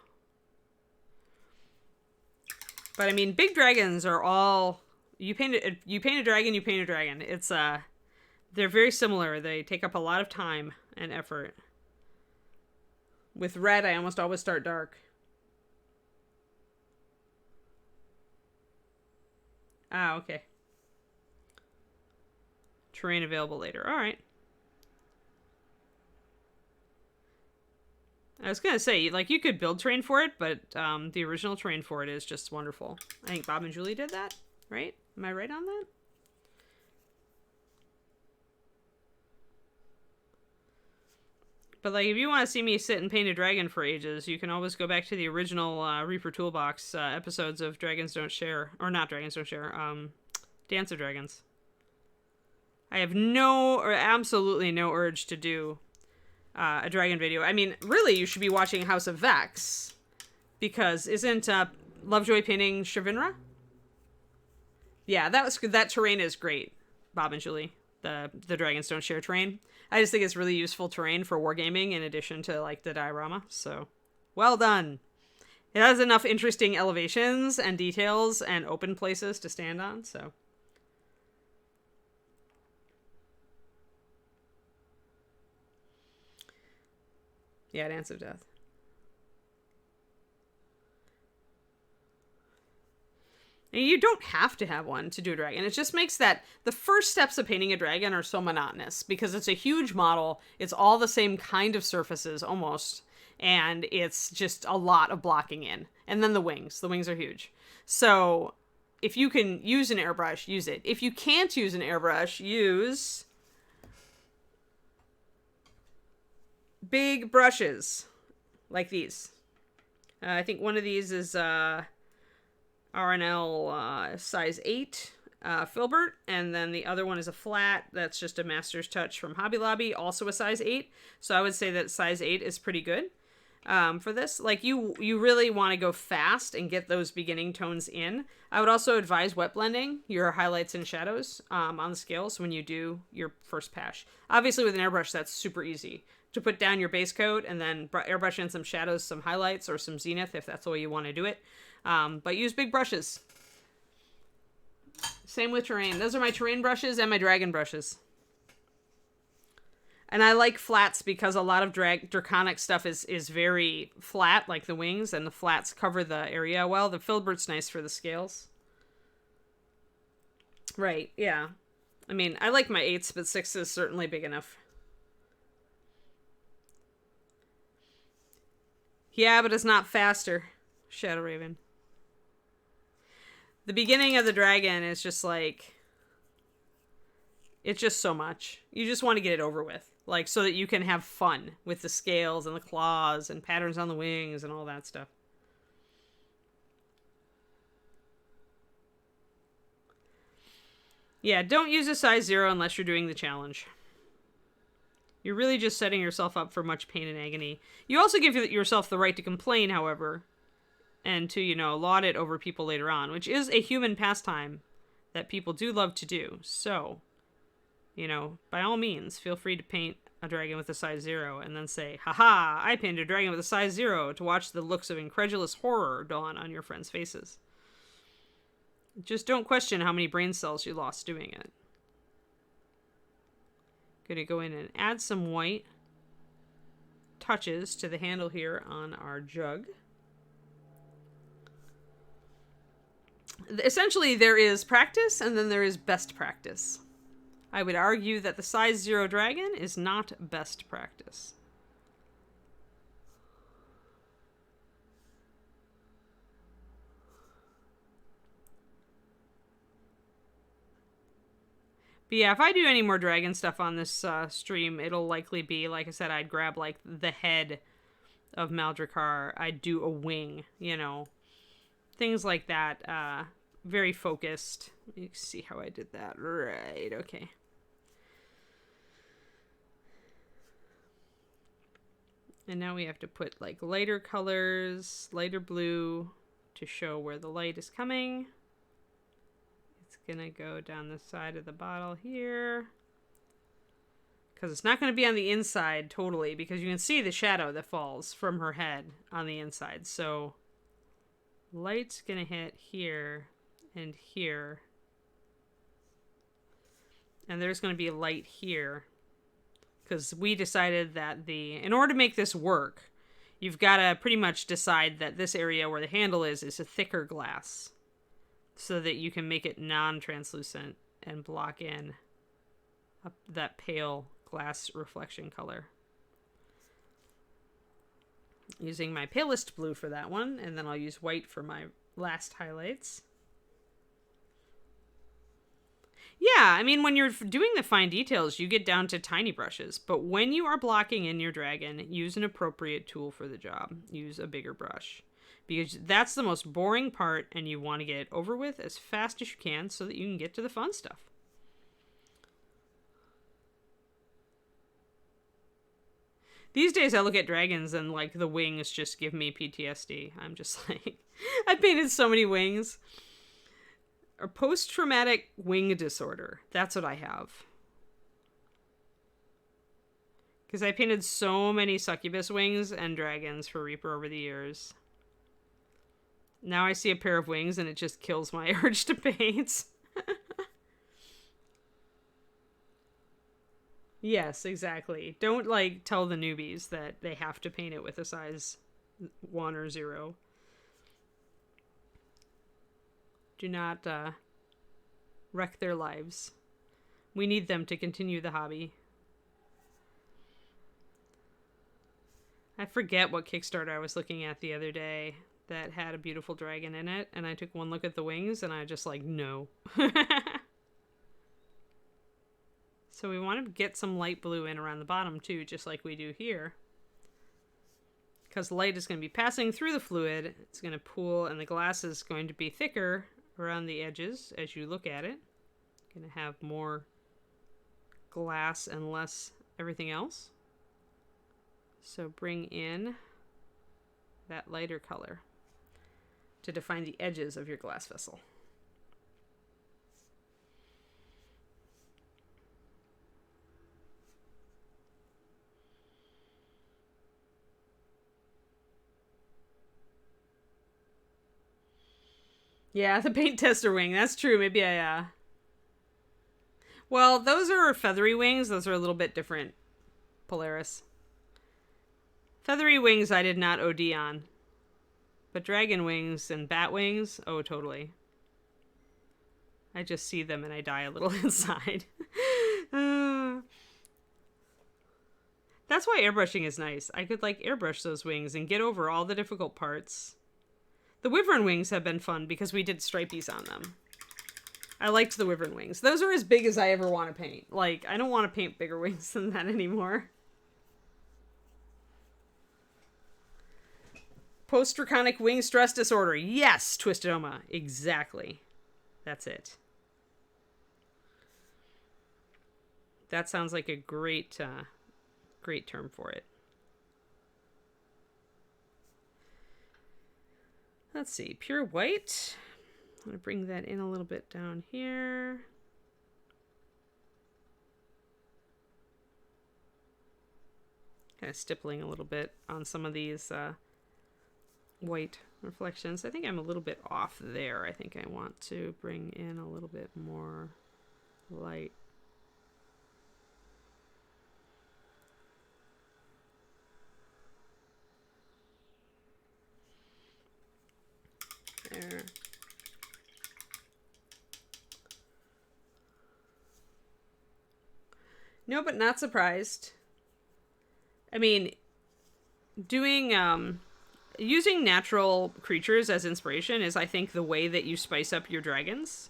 But I mean, big dragons are all you paint a dragon. It's they're very similar. They take up a lot of time and effort. With red, I almost always start dark. Ah, okay. Terrain available later. All right. I was gonna say, like, you could build terrain for it, but the original terrain for it is just wonderful. I think Bob and Julie did that, right? Am I right on that? But, like, if you want to see me sit and paint a dragon for ages, you can always go back to the original Reaper Toolbox episodes of Dragons Don't Share. Or not Dragons Don't Share, Dance of Dragons. I have no, or absolutely no urge to do a dragon video. I mean, really, you should be watching House of Vex. Because isn't Lovejoy painting Shavinra? Yeah, that terrain is great, Bob and Julie. The Dragons Don't Share terrain. I just think it's really useful terrain for wargaming in addition to, like, the diorama. So, well done. It has enough interesting elevations and details and open places to stand on, so. Yeah, Dance of Death. And you don't have to have one to do a dragon. It just makes that the first steps of painting a dragon are so monotonous because it's a huge model. It's all the same kind of surfaces almost. And it's just a lot of blocking in. And then the wings. The wings are huge. So if you can use an airbrush, use it. If you can't use an airbrush, use big brushes like these. I think one of these is RNL size 8 filbert, and then the other one is a flat that's just a Master's Touch from Hobby Lobby, also a size 8. So I would say that size 8 is pretty good for this. Like, you really want to go fast and get those beginning tones in. I would also advise wet blending your highlights and shadows on the scales when you do your first pash. Obviously with an airbrush that's super easy to put down your base coat and then airbrush in some shadows, some highlights, or some zenith if that's the way you want to do it. But use big brushes. Same with terrain. Those are my terrain brushes and my dragon brushes. And I like flats because a lot of draconic stuff is very flat, like the wings, and the flats cover the area well. The filbert's nice for the scales. Right, yeah. I mean, I like my 8s, but 6 is certainly big enough. Yeah, but it's not faster. Shadow Raven. The beginning of the dragon is just like, it's just so much. You just want to get it over with. Like, so that you can have fun with the scales and the claws and patterns on the wings and all that stuff. Yeah, don't use a size 0 unless you're doing the challenge. You're really just setting yourself up for much pain and agony. You also give yourself the right to complain, however, and to, laud it over people later on, which is a human pastime that people do love to do. So, by all means, feel free to paint a dragon with a size 0 and then say, haha, I painted a dragon with a size 0 to watch the looks of incredulous horror dawn on your friends' faces. Just don't question how many brain cells you lost doing it. Gonna go in and add some white touches to the handle here on our jug. Essentially, there is practice and then there is best practice. I would argue that the size 0 dragon is not best practice. But yeah, if I do any more dragon stuff on this stream, it'll likely be, like I said, I'd grab, like, the head of Maldrakar. I'd do a wing, things like that. Very focused. Let me see how I did that. Right, okay. And now we have to put, like, lighter colors, lighter blue, to show where the light is coming. It's gonna go down the side of the bottle here. Because it's not going to be on the inside totally, because you can see the shadow that falls from her head on the inside. So light's going to hit here and here. And there's going to be a light here. Because we decided that in order to make this work, you've got to pretty much decide that this area where the handle is a thicker glass. So that you can make it non-translucent and block in that pale glass reflection color. Using my palest blue for that one, and then I'll use white for my last highlights. Yeah, I mean, when you're doing the fine details, you get down to tiny brushes. But when you are blocking in your dragon, use an appropriate tool for the job. Use a bigger brush. Because that's the most boring part, and you want to get it over with as fast as you can so that you can get to the fun stuff. These days I look at dragons and like the wings just give me PTSD. I'm just like, I painted so many wings. Or post-traumatic wing disorder. That's what I have. Because I painted so many succubus wings and dragons for Reaper over the years. Now I see a pair of wings and it just kills my urge to paint. Yes, exactly. Don't like tell the newbies that they have to paint it with a size 1 or 0. Do not wreck their lives. We need them to continue the hobby. I forget what Kickstarter I was looking at the other day that had a beautiful dragon in it, and I took one look at the wings and I just like, no. So we want to get some light blue in around the bottom too, just like we do here. Because light is going to be passing through the fluid, it's going to pool, and the glass is going to be thicker around the edges as you look at it. Going to have more glass and less everything else. So bring in that lighter color to define the edges of your glass vessel. Yeah, the paint tester wing. That's true. Maybe I, Well, those are feathery wings. Those are a little bit different. Polaris. Feathery wings I did not OD on. But dragon wings and bat wings, oh, totally. I just see them and I die a little inside. That's why airbrushing is nice. I could, like, airbrush those wings and get over all the difficult parts. The wyvern wings have been fun because we did stripies on them. I liked the wyvern wings. Those are as big as I ever want to paint. Like, I don't want to paint bigger wings than that anymore. Post-draconic wing stress disorder. Yes, Twisted Oma. Exactly. That's it. That sounds like a great, great term for it. Let's see, pure white. I'm going to bring that in a little bit down here. Kind of stippling a little bit on some of these white reflections. I think I'm a little bit off there. I think I want to bring in a little bit more light. There. No, but not surprised. I mean, doing, using natural creatures as inspiration is, I think, the way that you spice up your dragons.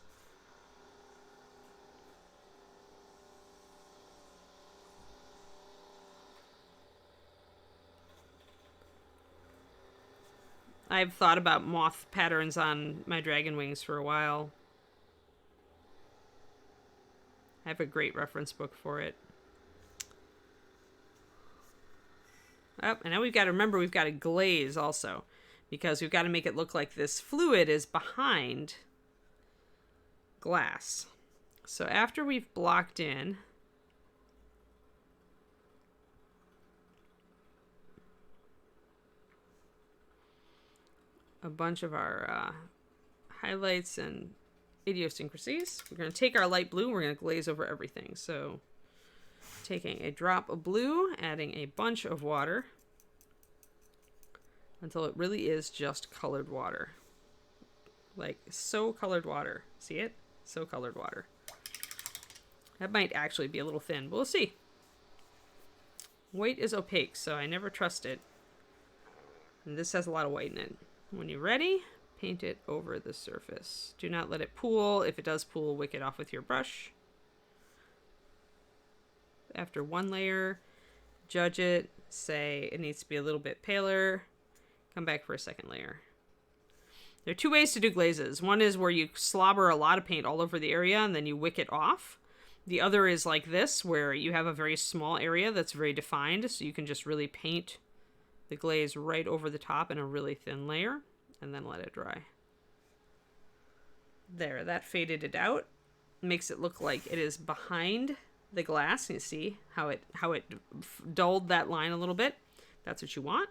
I've thought about moth patterns on my dragon wings for a while. I have a great reference book for it. Oh, and now we've got to remember we've got to glaze also, because we've got to make it look like this fluid is behind glass. So after we've blocked in a bunch of our highlights and idiosyncrasies, we're going to take our light blue, we're going to glaze over everything. So taking a drop of blue, adding a bunch of water until it really is just colored water. Like, so colored water. See it? So colored water. That might actually be a little thin, but we'll see. White is opaque, so I never trust it. And this has a lot of white in it. When you're ready, paint it over the surface. Do not let it pool. If it does pool, wick it off with your brush. After one layer, judge it, say it needs to be a little bit paler, come back for a second layer. There are two ways to do glazes. One is where you slobber a lot of paint all over the area and then you wick it off. The other is like this, where you have a very small area that's very defined, so you can just really paint the glaze right over the top in a really thin layer and then let it dry. There, that faded it out. Makes it look like it is behind the glass. You see how it dulled that line a little bit. That's what you want.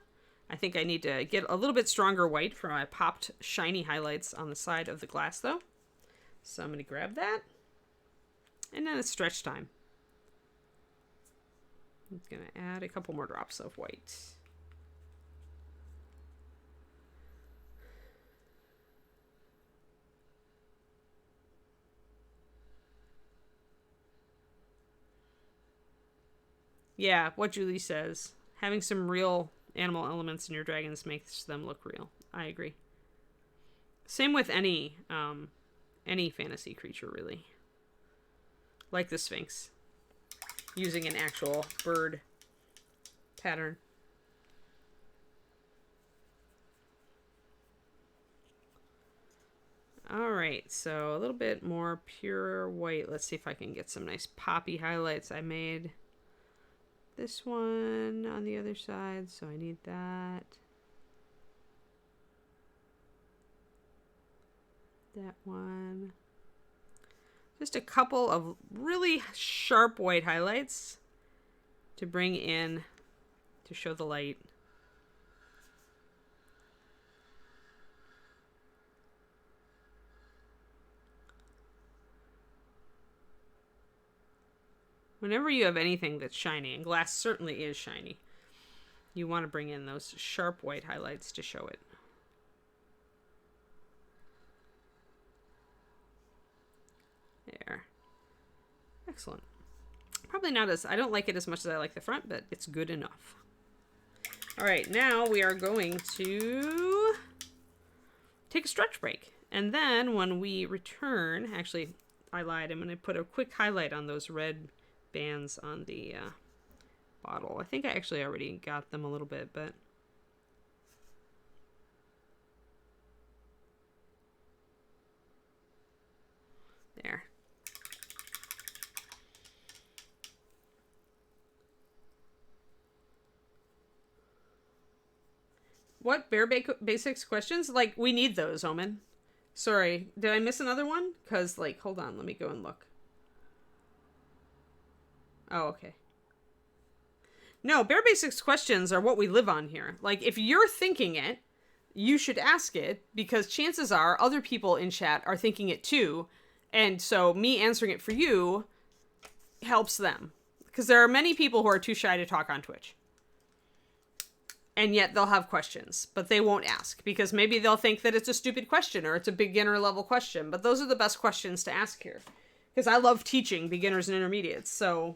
I think I need to get a little bit stronger white for my popped shiny highlights on the side of the glass though. So I'm going to grab that. And then it's stretch time. I'm going to add a couple more drops of white. Yeah, what Julie says. Having some real animal elements in your dragons makes them look real. I agree. Same with any fantasy creature, really. Like the Sphinx. Using an actual bird pattern. Alright, so a little bit more pure white. Let's see if I can get some nice poppy highlights. I made this one on the other side, so I need that. That one. Just a couple of really sharp white highlights to bring in, to show the light. Whenever you have anything that's shiny, and glass certainly is shiny, you want to bring in those sharp white highlights to show it. There. Excellent. Probably not as, I don't like it as much as I like the front, but it's good enough. All right, now we are going to take a stretch break. And then when we return, actually, I lied. I'm going to put a quick highlight on those red bands on the bottle. I think I actually already got them a little bit, but there. What bare basics questions? Like, we need those, Omen. Sorry, did I miss another one? Because, like, hold on, let me go and look. Oh, okay. No, bare basics questions are what we live on here. Like, if you're thinking it, you should ask it, because chances are other people in chat are thinking it too. And so me answering it for you helps them. Because there are many people who are too shy to talk on Twitch. And yet they'll have questions, but they won't ask. Because maybe they'll think that it's a stupid question or it's a beginner level question. But those are the best questions to ask here. Because I love teaching beginners and intermediates, so...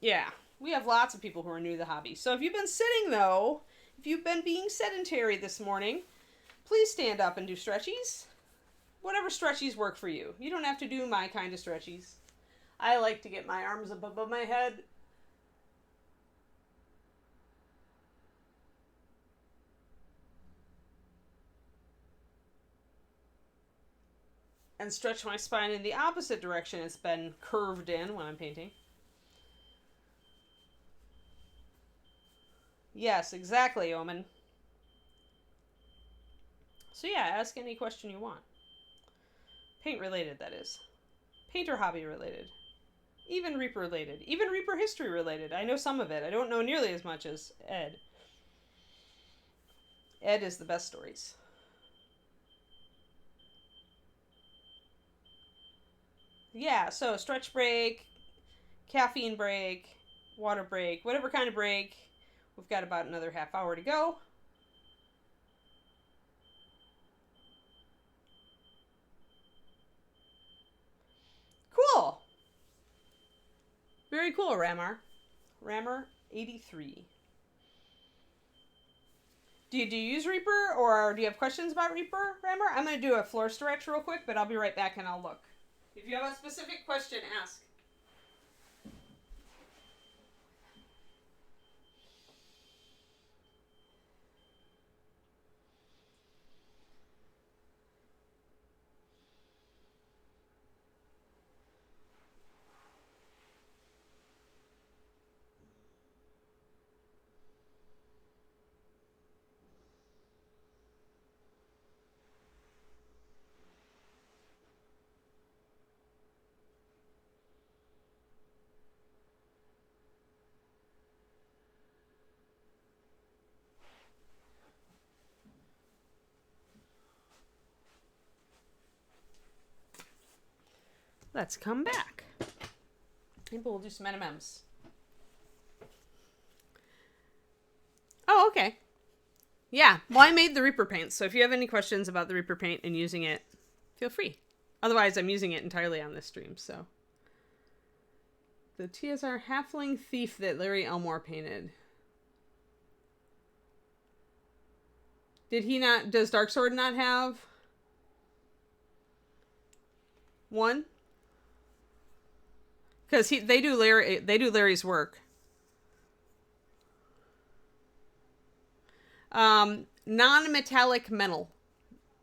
Yeah, we have lots of people who are new to the hobby. So if you've been sitting, though, if you've been being sedentary this morning, please stand up and do stretchies. Whatever stretchies work for you. You don't have to do my kind of stretchies. I like to get my arms up above my head. And stretch my spine in the opposite direction it's been curved in when I'm painting. Yes, exactly, Omen. So yeah, ask any question you want. Paint related, that is. Paint or hobby related. Even Reaper related. Even Reaper history related. I know some of it. I don't know nearly as much as Ed. Ed is the best stories. Yeah, so stretch break, caffeine break, water break, whatever kind of break. We've got about another half hour to go. Cool. Very cool, Rammer 83. Do you use Reaper, or do you have questions about Reaper, Rammer? I'm going to do a floor stretch real quick, but I'll be right back and I'll look. If you have a specific question, ask. Let's come back. Maybe we'll do some M&Ms. Oh, okay. Yeah, well, I made the Reaper paint, so if you have any questions about the Reaper paint and using it, feel free. Otherwise, I'm using it entirely on this stream, so. The TSR Halfling Thief that Larry Elmore painted. Does Darksword not have one? Because they do Larry's work. Non-metallic metal,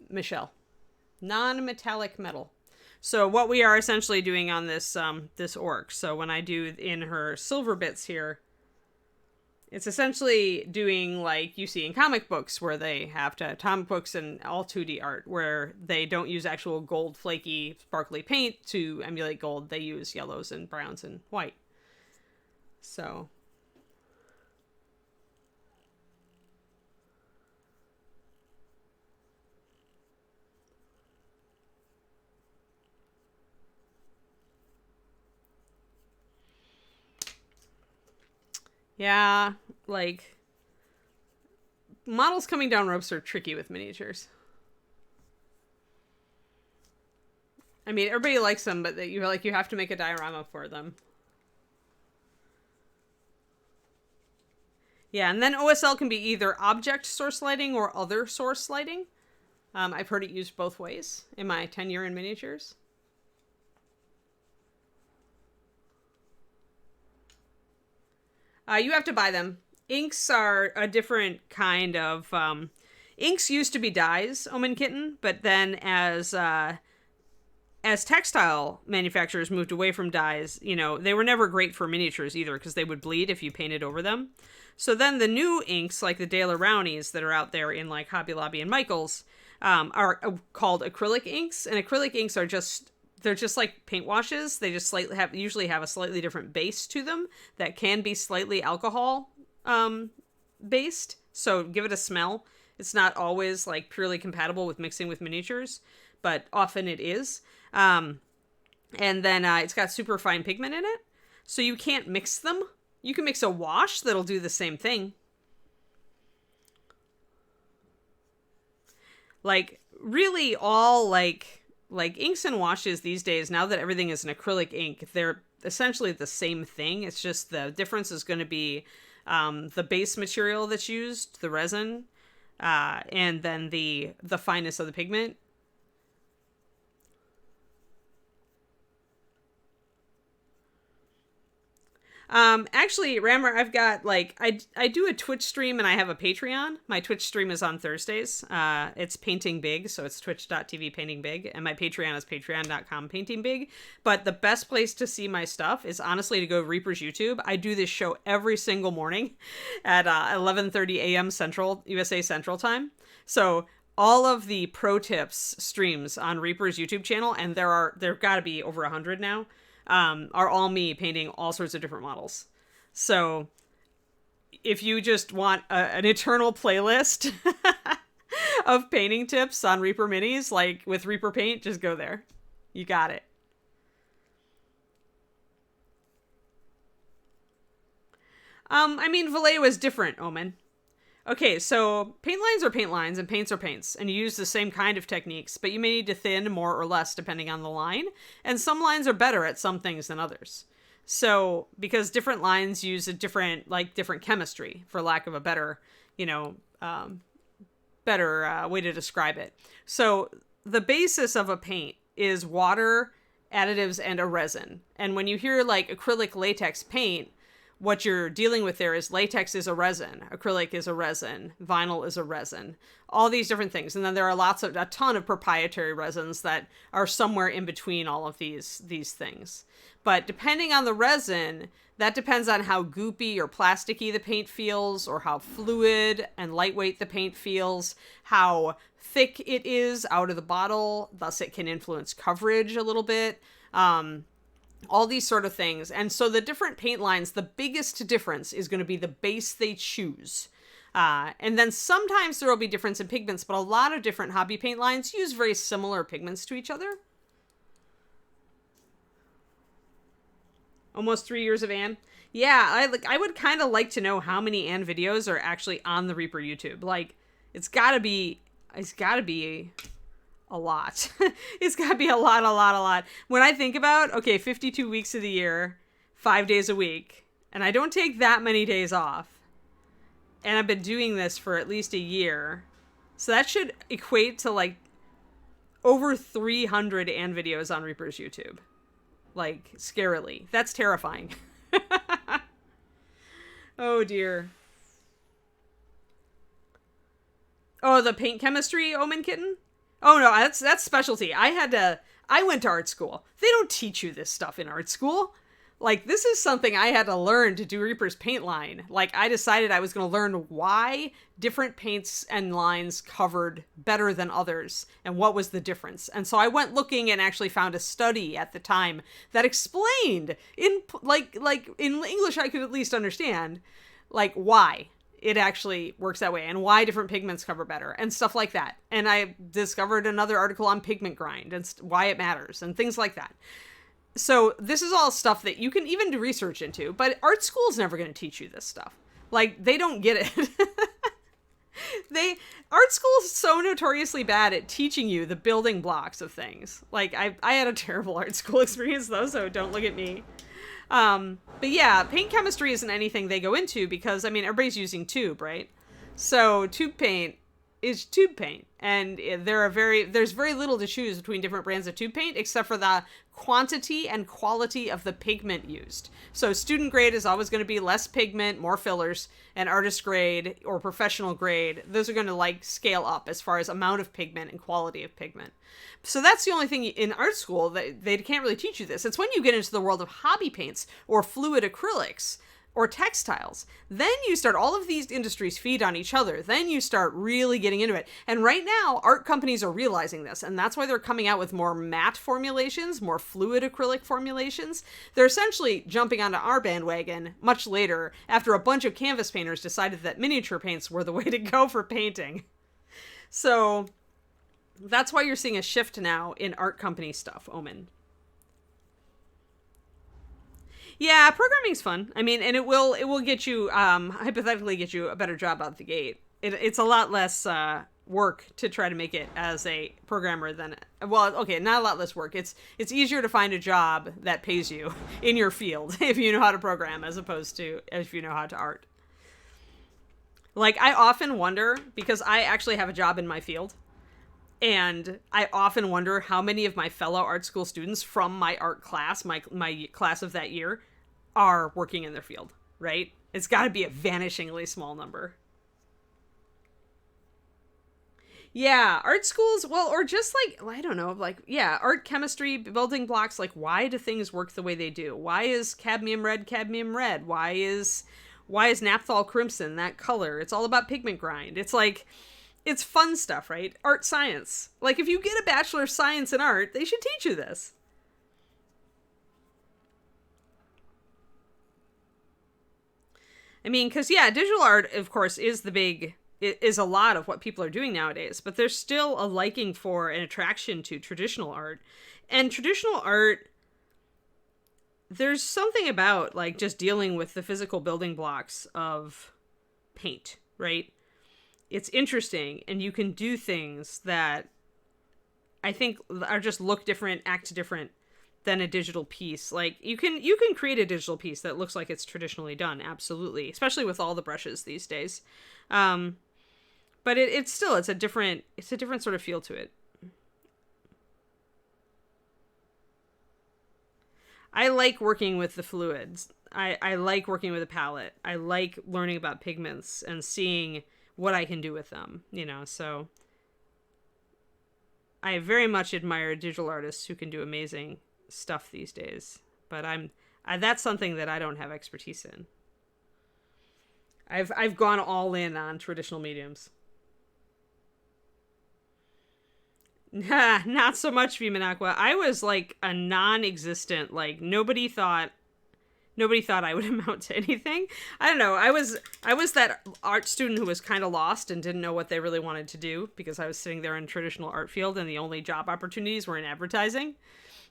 Michelle. Non-metallic metal. So what we are essentially doing on this this orc. So when I do in her silver bits here, it's essentially doing like you see in comic books where they have to comic books and all 2D art where they don't use actual gold flaky sparkly paint to emulate gold. They use yellows and browns and white. So yeah, like models coming down ropes are tricky with miniatures. I mean, everybody likes them, but you have to make a diorama for them. Yeah, and then OSL can be either object source lighting or other source lighting. I've heard it used both ways in my tenure in miniatures. You have to buy them. Inks are a different kind of... inks used to be dyes, Omen Kitten, but then as textile manufacturers moved away from dyes, they were never great for miniatures either because they would bleed if you painted over them. So then the new inks, like the Daler Brownies that are out there in like Hobby Lobby and Michaels, are called acrylic inks. And acrylic inks are they're just like paint washes. They just usually have a slightly different base to them that can be slightly alcohol based. So give it a smell. It's not always like purely compatible with mixing with miniatures, but often it is. And then it's got super fine pigment in it. So you can't mix them. You can mix a wash that'll do the same thing. Like really all like inks and washes these days, now that everything is an acrylic ink, they're essentially the same thing. It's just the difference is going to be the base material that's used, the resin, and then the fineness of the pigment. Actually, Rammer, I've got I do a Twitch stream and I have a Patreon. My Twitch stream is on Thursdays. It's Painting Big, so it's twitch.tv Painting Big, and my Patreon is patreon.com Painting Big. But the best place to see my stuff is honestly to go to Reaper's YouTube. I do this show every single morning at 11:30 a.m. USA Central Time. So all of the pro tips streams on Reaper's YouTube channel, and there got to be over 100 now. Are all me painting all sorts of different models. So if you just want an eternal playlist of painting tips on Reaper minis, like with Reaper paint, just go there. You got it. I mean, Vallejo is different, Omen. Okay, so paint lines are paint lines and paints are paints, and you use the same kind of techniques, but you may need to thin more or less depending on the line, and some lines are better at some things than others. So, because different lines use a different chemistry, for lack of a better, way to describe it. So, the basis of a paint is water, additives, and a resin. And when you hear like acrylic latex paint, what you're dealing with there is latex is a resin, acrylic is a resin, vinyl is a resin, all these different things. And then there are a ton of proprietary resins that are somewhere in between all of these things. But depending on the resin, that depends on how goopy or plasticky the paint feels, or how fluid and lightweight the paint feels, how thick it is out of the bottle, thus it can influence coverage a little bit. All these sort of things. And so the different paint lines, the biggest difference is going to be the base they choose. And then sometimes there will be difference in pigments, but a lot of different hobby paint lines use very similar pigments to each other. Almost 3 years of Anne. Yeah, I would kind of like to know how many Anne videos are actually on the Reaper YouTube. Like, it's gotta be a lot. It's gotta be a lot. When I think about, okay, 52 weeks of the year, 5 days a week, and I don't take that many days off, and I've been doing this for at least a year, so that should equate to like over 300 Anne videos on Reaper's YouTube. Like, scarily. That's terrifying. Oh dear. Oh, the paint chemistry, Omen Kitten? Oh no, that's specialty. I went to art school. They don't teach you this stuff in art school. Like, this is something I had to learn to do Reaper's paint line. Like, I decided I was going to learn why different paints and lines covered better than others, and what was the difference. And so I went looking and actually found a study at the time that explained in English I could at least understand, like, why it actually works that way and why different pigments cover better and stuff like that. And I discovered another article on pigment grind and why it matters and things like that. So this is all stuff that you can even do research into, but art school is never going to teach you this stuff. Like, they don't get it. Art school is so notoriously bad at teaching you the building blocks of things. Like, I had a terrible art school experience though, so don't look at me. But yeah, paint chemistry isn't anything they go into because, I mean, everybody's using tube, right? So tube paint is tube paint, and there's very little to choose between different brands of tube paint except for the quantity and quality of the pigment used. So student grade is always going to be less pigment, more fillers, and artist grade or professional grade, those are going to like scale up as far as amount of pigment and quality of pigment. So that's the only thing in art school that they can't really teach you this. It's when you get into the world of hobby paints or fluid acrylics or textiles, then you start, all of these industries feed on each other. Then you start really getting into it. And right now, art companies are realizing this, and that's why they're coming out with more matte formulations, more fluid acrylic formulations. They're essentially jumping onto our bandwagon much later, after a bunch of canvas painters decided that miniature paints were the way to go for painting. So that's why you're seeing a shift now in art company stuff, Omen. Yeah, programming's fun. I mean, and it will get you, hypothetically get you a better job out the gate. It's a lot less work to try to make it as a programmer than, well, okay, not a lot less work. It's easier to find a job that pays you in your field if you know how to program as opposed to if you know how to art. Like, I often wonder, because I actually have a job in my field, and I often wonder how many of my fellow art school students from my art class, my class of that year, are working in their field, right? It's got to be a vanishingly small number. Yeah, art schools, well, or just like, I don't know, like, yeah, art chemistry, building blocks, like, why do things work the way they do? Why is cadmium red cadmium red? Why is naphthol crimson that color? It's all about pigment grind. It's like, it's fun stuff, right? Art science. Like, if you get a Bachelor of Science in Art, they should teach you this. I mean, because, yeah, digital art, of course, is a lot of what people are doing nowadays, but there's still a liking for an attraction to traditional art. And traditional art, there's something about, like, just dealing with the physical building blocks of paint, right? It's interesting, and you can do things that I think are just look different, act different, than a digital piece. Like you can create a digital piece that looks like it's traditionally done, absolutely, especially with all the brushes these days. But it's a different sort of feel to it. I like working with the fluids. I like working with a palette. I like learning about pigments and seeing what I can do with them, so I very much admire digital artists who can do amazing stuff these days, but that's something that I don't have expertise in. I've gone all in on traditional mediums. Not so much Vimanaqua. I was like a non-existent, like nobody thought I would amount to anything. I don't know. I was that art student who was kind of lost and didn't know what they really wanted to do because I was sitting there in traditional art field and the only job opportunities were in advertising.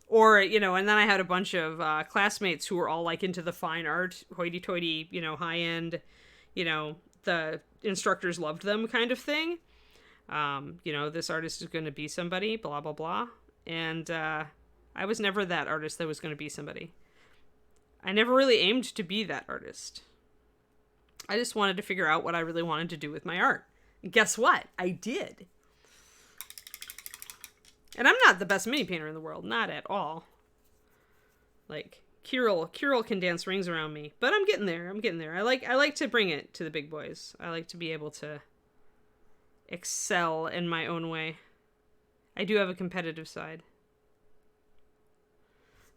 Or, and then I had a bunch of classmates who were all like into the fine art, hoity-toity, high end, the instructors loved them kind of thing. This artist is going to be somebody, blah, blah, blah. And I was never that artist that was going to be somebody. I never really aimed to be that artist. I just wanted to figure out what I really wanted to do with my art. And guess what? I did. And I'm not the best mini painter in the world. Not at all. Like, Kirill can dance rings around me. But I'm getting there. I like to bring it to the big boys. I like to be able to excel in my own way. I do have a competitive side.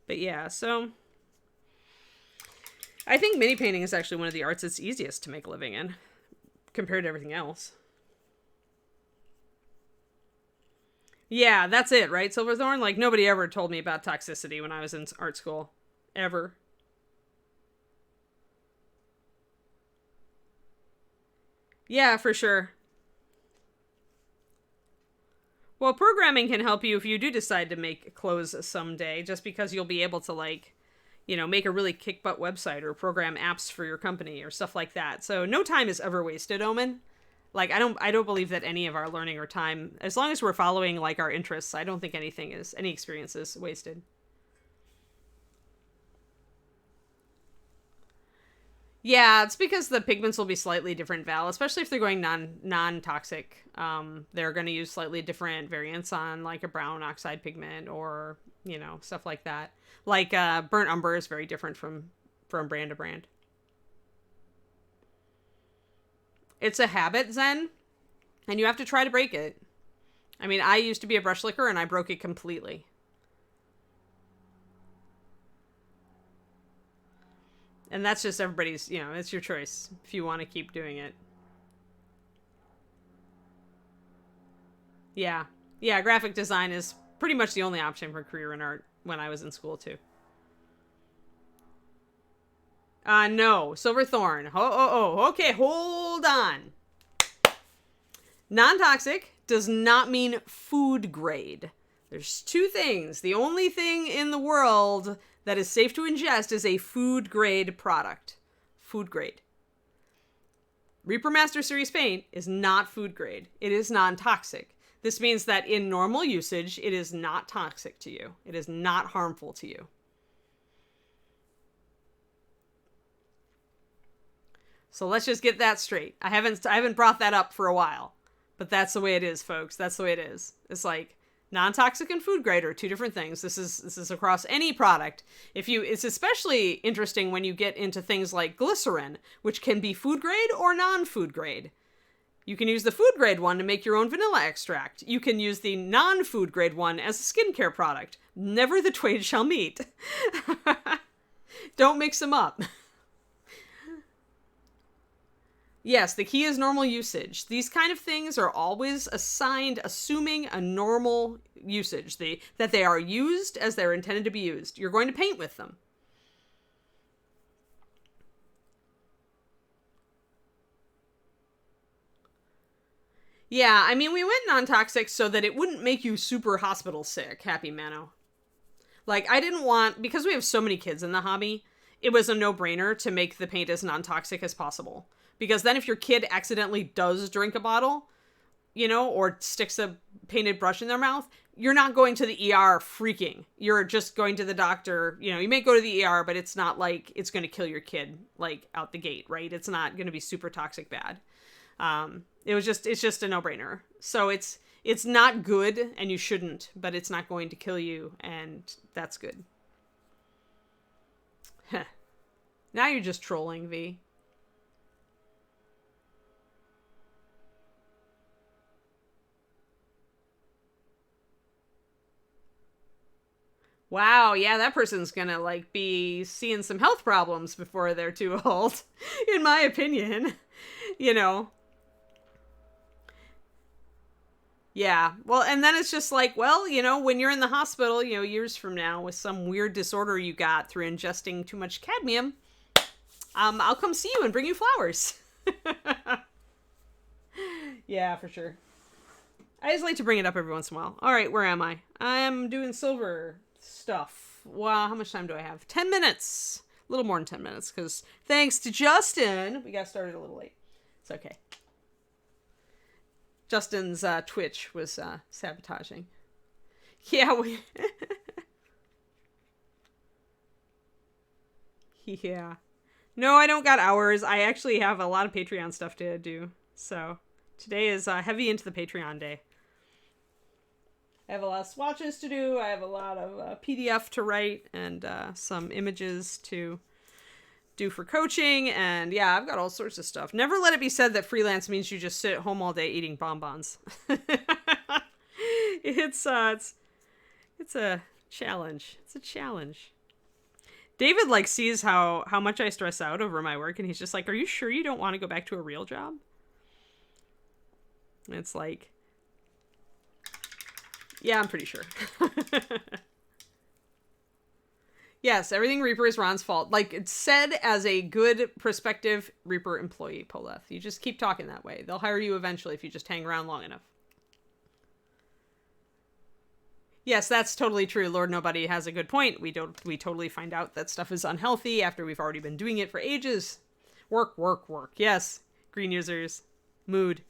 But yeah, so I think mini painting is actually one of the arts that's easiest to make a living in compared to everything else. Yeah, that's it, right, Silverthorn? Like, nobody ever told me about toxicity when I was in art school. Ever. Yeah, for sure. Well, programming can help you if you do decide to make clothes someday, just because you'll be able to, like, make a really kick-butt website or program apps for your company or stuff like that. So no time is ever wasted, Omen. Like, I don't believe that any of our learning or time, as long as we're following, like, our interests, I don't think any experience is wasted. Yeah, it's because the pigments will be slightly different, Val, especially if they're going non-toxic. They're going to use slightly different variants on, like, a brown oxide pigment or, stuff like that. Like, burnt umber is very different from brand to brand. It's a habit, Zen, and you have to try to break it. I mean, I used to be a brush licker, and I broke it completely. And that's just everybody's, it's your choice if you want to keep doing it. Yeah. Yeah, graphic design is pretty much the only option for a career in art when I was in school, too. No. Silverthorn. Okay, hold on. Non-toxic does not mean food grade. There's two things. The only thing in the world that is safe to ingest is a food grade product. Food grade. Reaper Master Series paint is not food grade. It is non-toxic. This means that in normal usage, it is not toxic to you. It is not harmful to you. So let's just get that straight. I haven't brought that up for a while, but that's the way it is, folks. That's the way it is. It's like non-toxic and food grade are two different things. This is across any product. It's especially interesting when you get into things like glycerin, which can be food grade or non-food grade. You can use the food grade one to make your own vanilla extract. You can use the non-food grade one as a skincare product. Never the twain shall meet. Don't mix them up. Yes, the key is normal usage. These kind of things are always assuming a normal usage, that they are used as they're intended to be used. You're going to paint with them. Yeah, I mean, we went non-toxic so that it wouldn't make you super hospital sick, Happy Mano. Like, I didn't want, because we have so many kids in the hobby, it was a no-brainer to make the paint as non-toxic as possible. Because then if your kid accidentally does drink a bottle, or sticks a painted brush in their mouth, you're not going to the ER freaking. You're just going to the doctor. You may go to the ER, but it's not like it's going to kill your kid, like, out the gate, right? It's not going to be super toxic bad. It's just a no-brainer. So it's not good, and you shouldn't, but it's not going to kill you, and that's good. Now you're just trolling, V. Wow, yeah, that person's gonna, like, be seeing some health problems before they're too old, in my opinion. Yeah, well, and then it's just like, well, when you're in the hospital, years from now with some weird disorder you got through ingesting too much cadmium, I'll come see you and bring you flowers. Yeah, for sure. I just like to bring it up every once in a while. All right, where am I? I'm doing silver stuff. Wow, how much time do I have? 10 minutes. A little more than 10 minutes, because thanks to Justin, we got started a little late. It's okay. Justin's Twitch was sabotaging. Yeah, yeah. No, I don't got hours. I actually have a lot of Patreon stuff to do. So today is heavy into the Patreon day. I have a lot of swatches to do. I have a lot of PDF to write and some images to do for coaching. And yeah, I've got all sorts of stuff. Never let it be said that freelance means you just sit at home all day eating bonbons. It's a challenge. It's a challenge. David sees how much I stress out over my work, and he's just like, "Are you sure you don't want to go back to a real job?" And it's like, yeah, I'm pretty sure. Yes, everything Reaper is Ron's fault. It's said as a good prospective Reaper employee, Poleth. You just keep talking that way. They'll hire you eventually if you just hang around long enough. Yes, that's totally true. Lord Nobody has a good point. We totally find out that stuff is unhealthy after we've already been doing it for ages. Work, work, work. Yes, green users. Mood.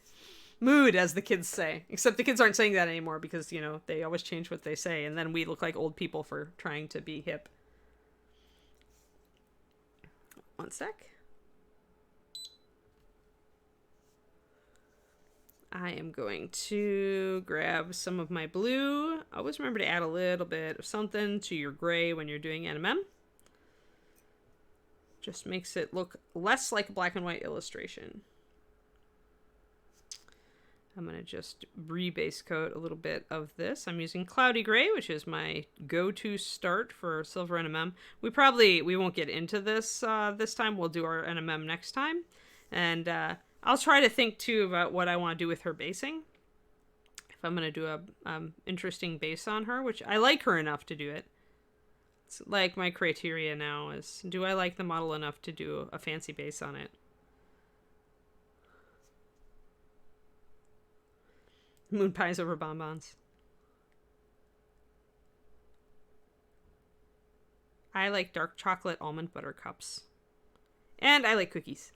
Mood, as the kids say. Except the kids aren't saying that anymore because, they always change what they say. And then we look like old people for trying to be hip. One sec. I am going to grab some of my blue. Always remember to add a little bit of something to your gray when you're doing NMM. Just makes it look less like a black and white illustration. I'm going to just rebase coat a little bit of this. I'm using Cloudy Gray, which is my go-to start for silver NMM. We won't get into this this time. We'll do our NMM next time. And I'll try to think, too, about what I want to do with her basing. If I'm going to do a interesting base on her, which I like her enough to do it. It's like my criteria now is, do I like the model enough to do a fancy base on it? Moon pies over bonbons. I like dark chocolate almond butter cups. And I like cookies.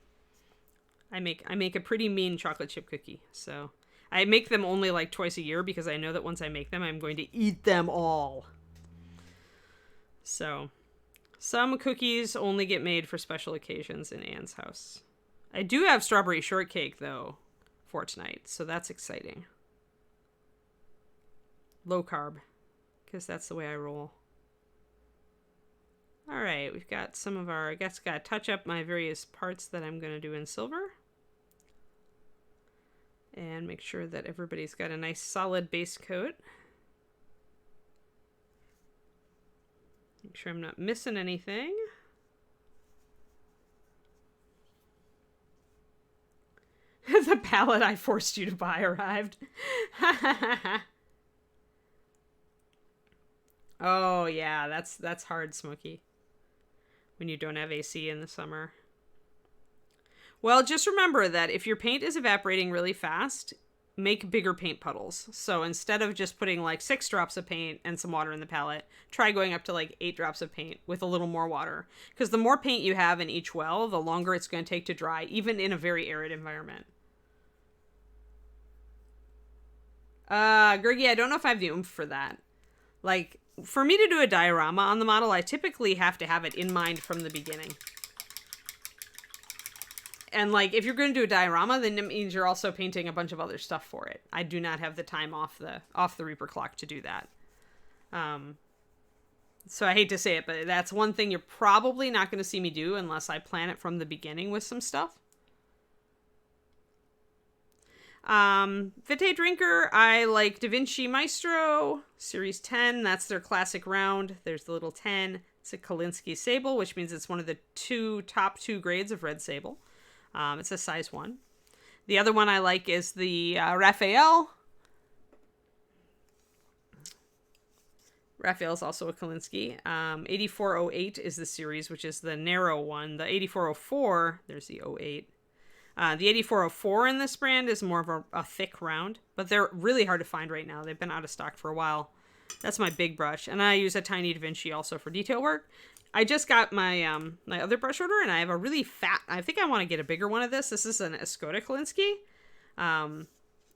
I make a pretty mean chocolate chip cookie. So I make them only twice a year because I know that once I make them, I'm going to eat them all. So some cookies only get made for special occasions in Anne's house. I do have strawberry shortcake, though, for tonight. So that's exciting. Low carb, because that's the way I roll. All right, we've got some of our, I guess, got to touch up my various parts that I'm going to do in silver. And make sure that everybody's got a nice solid base coat. Make sure I'm not missing anything. The palette I forced you to buy arrived. Oh, yeah, that's hard, Smokey. When you don't have AC in the summer. Well, just remember that if your paint is evaporating really fast, make bigger paint puddles. So instead of just putting 6 drops of paint and some water in the palette, try going up to 8 drops of paint with a little more water. Because the more paint you have in each well, the longer it's going to take to dry, even in a very arid environment. Greggy, I don't know if I have the oomph for that. Like, for me to do a diorama on the model, I typically have to have it in mind from the beginning. And, like, if you're going to do a diorama, then it means you're also painting a bunch of other stuff for it. I do not have the time off the Reaper clock to do that. So I hate to say it, but that's one thing you're probably not going to see me do unless I plan it from the beginning with some stuff. Vitae Drinker, I like Da Vinci Maestro, Series 10. That's their classic round. There's the little 10. It's a Kolinsky Sable, which means it's one of the top two grades of red sable. It's a size 1. The other one I like is the Raphael. Raphael is also a Kolinsky. 8408 is the series, which is the narrow one. The 8404, there's the 08. The 8404 in this brand is more of a thick round, but they're really hard to find right now. They've been out of stock for a while. That's my big brush, and I use a tiny Da Vinci also for detail work. I just got my my other brush order, and I have a really fat, I think I want to get a bigger one of this. This is an Escoda Kolinsky, and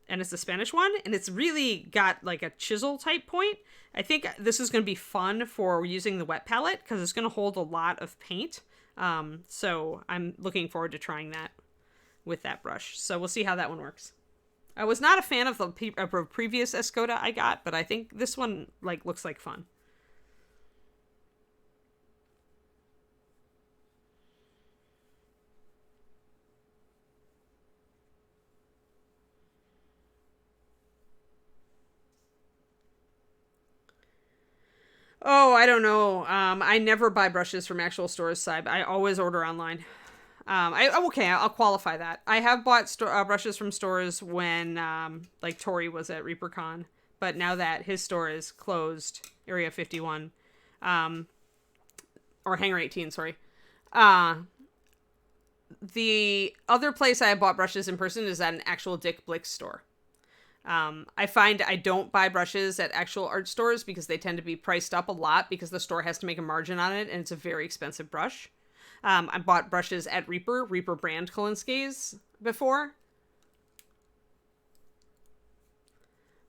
it's a Spanish one, and it's really got like a chisel type point. I think this is going to be fun for using the wet palette, because it's going to hold a lot of paint. So I'm looking forward to trying that with that brush. So we'll see how that one works. I was not a fan of the previous Escoda I got, but I think this one looks like fun. Oh, I don't know. I never buy brushes from actual stores, side. I always order online. I'll qualify that. I have bought brushes from stores when, like Tori was at ReaperCon, but now that his store is closed, Area 51, or Hangar 18, sorry. The other place I have bought brushes in person is at an actual Dick Blick store. I find I don't buy brushes at actual art stores because they tend to be priced up a lot because the store has to make a margin on it, and it's a very expensive brush. I bought brushes at Reaper brand Kolinskys before.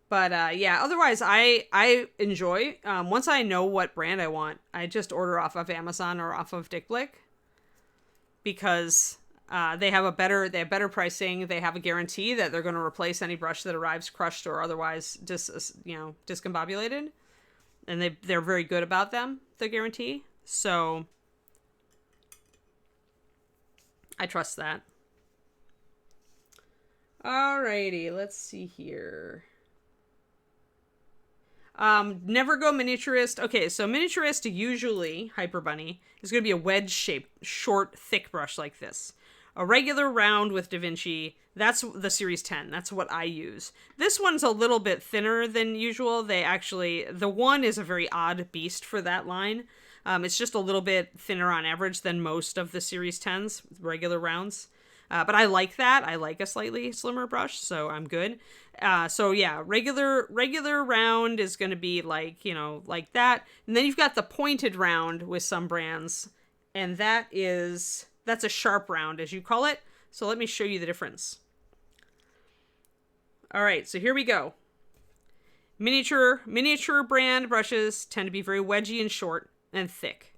But yeah, otherwise I enjoy, once I know what brand I want, I just order off of Amazon or off of Dick Blick, because they have better pricing. They have a guarantee that they're going to replace any brush that arrives crushed or otherwise discombobulated. And they're very good about them, the guarantee. So I trust that. Alrighty, let's see here. Never go miniaturist. Okay, so miniaturist, usually, Hyper Bunny, is going to be a wedge-shaped, short, thick brush like this. A regular round with Da Vinci, that's the Series 10. That's what I use. This one's a little bit thinner than usual. The one is a very odd beast for that line. It's just a little bit thinner on average than most of the Series 10s, regular rounds. But I like that. I like a slightly slimmer brush, so I'm good. So yeah, regular round is going to be like that. And then you've got the pointed round with some brands, and that's a sharp round, as you call it. So let me show you the difference. All right, so here we go. Miniature brand brushes tend to be very wedgy and short and thick.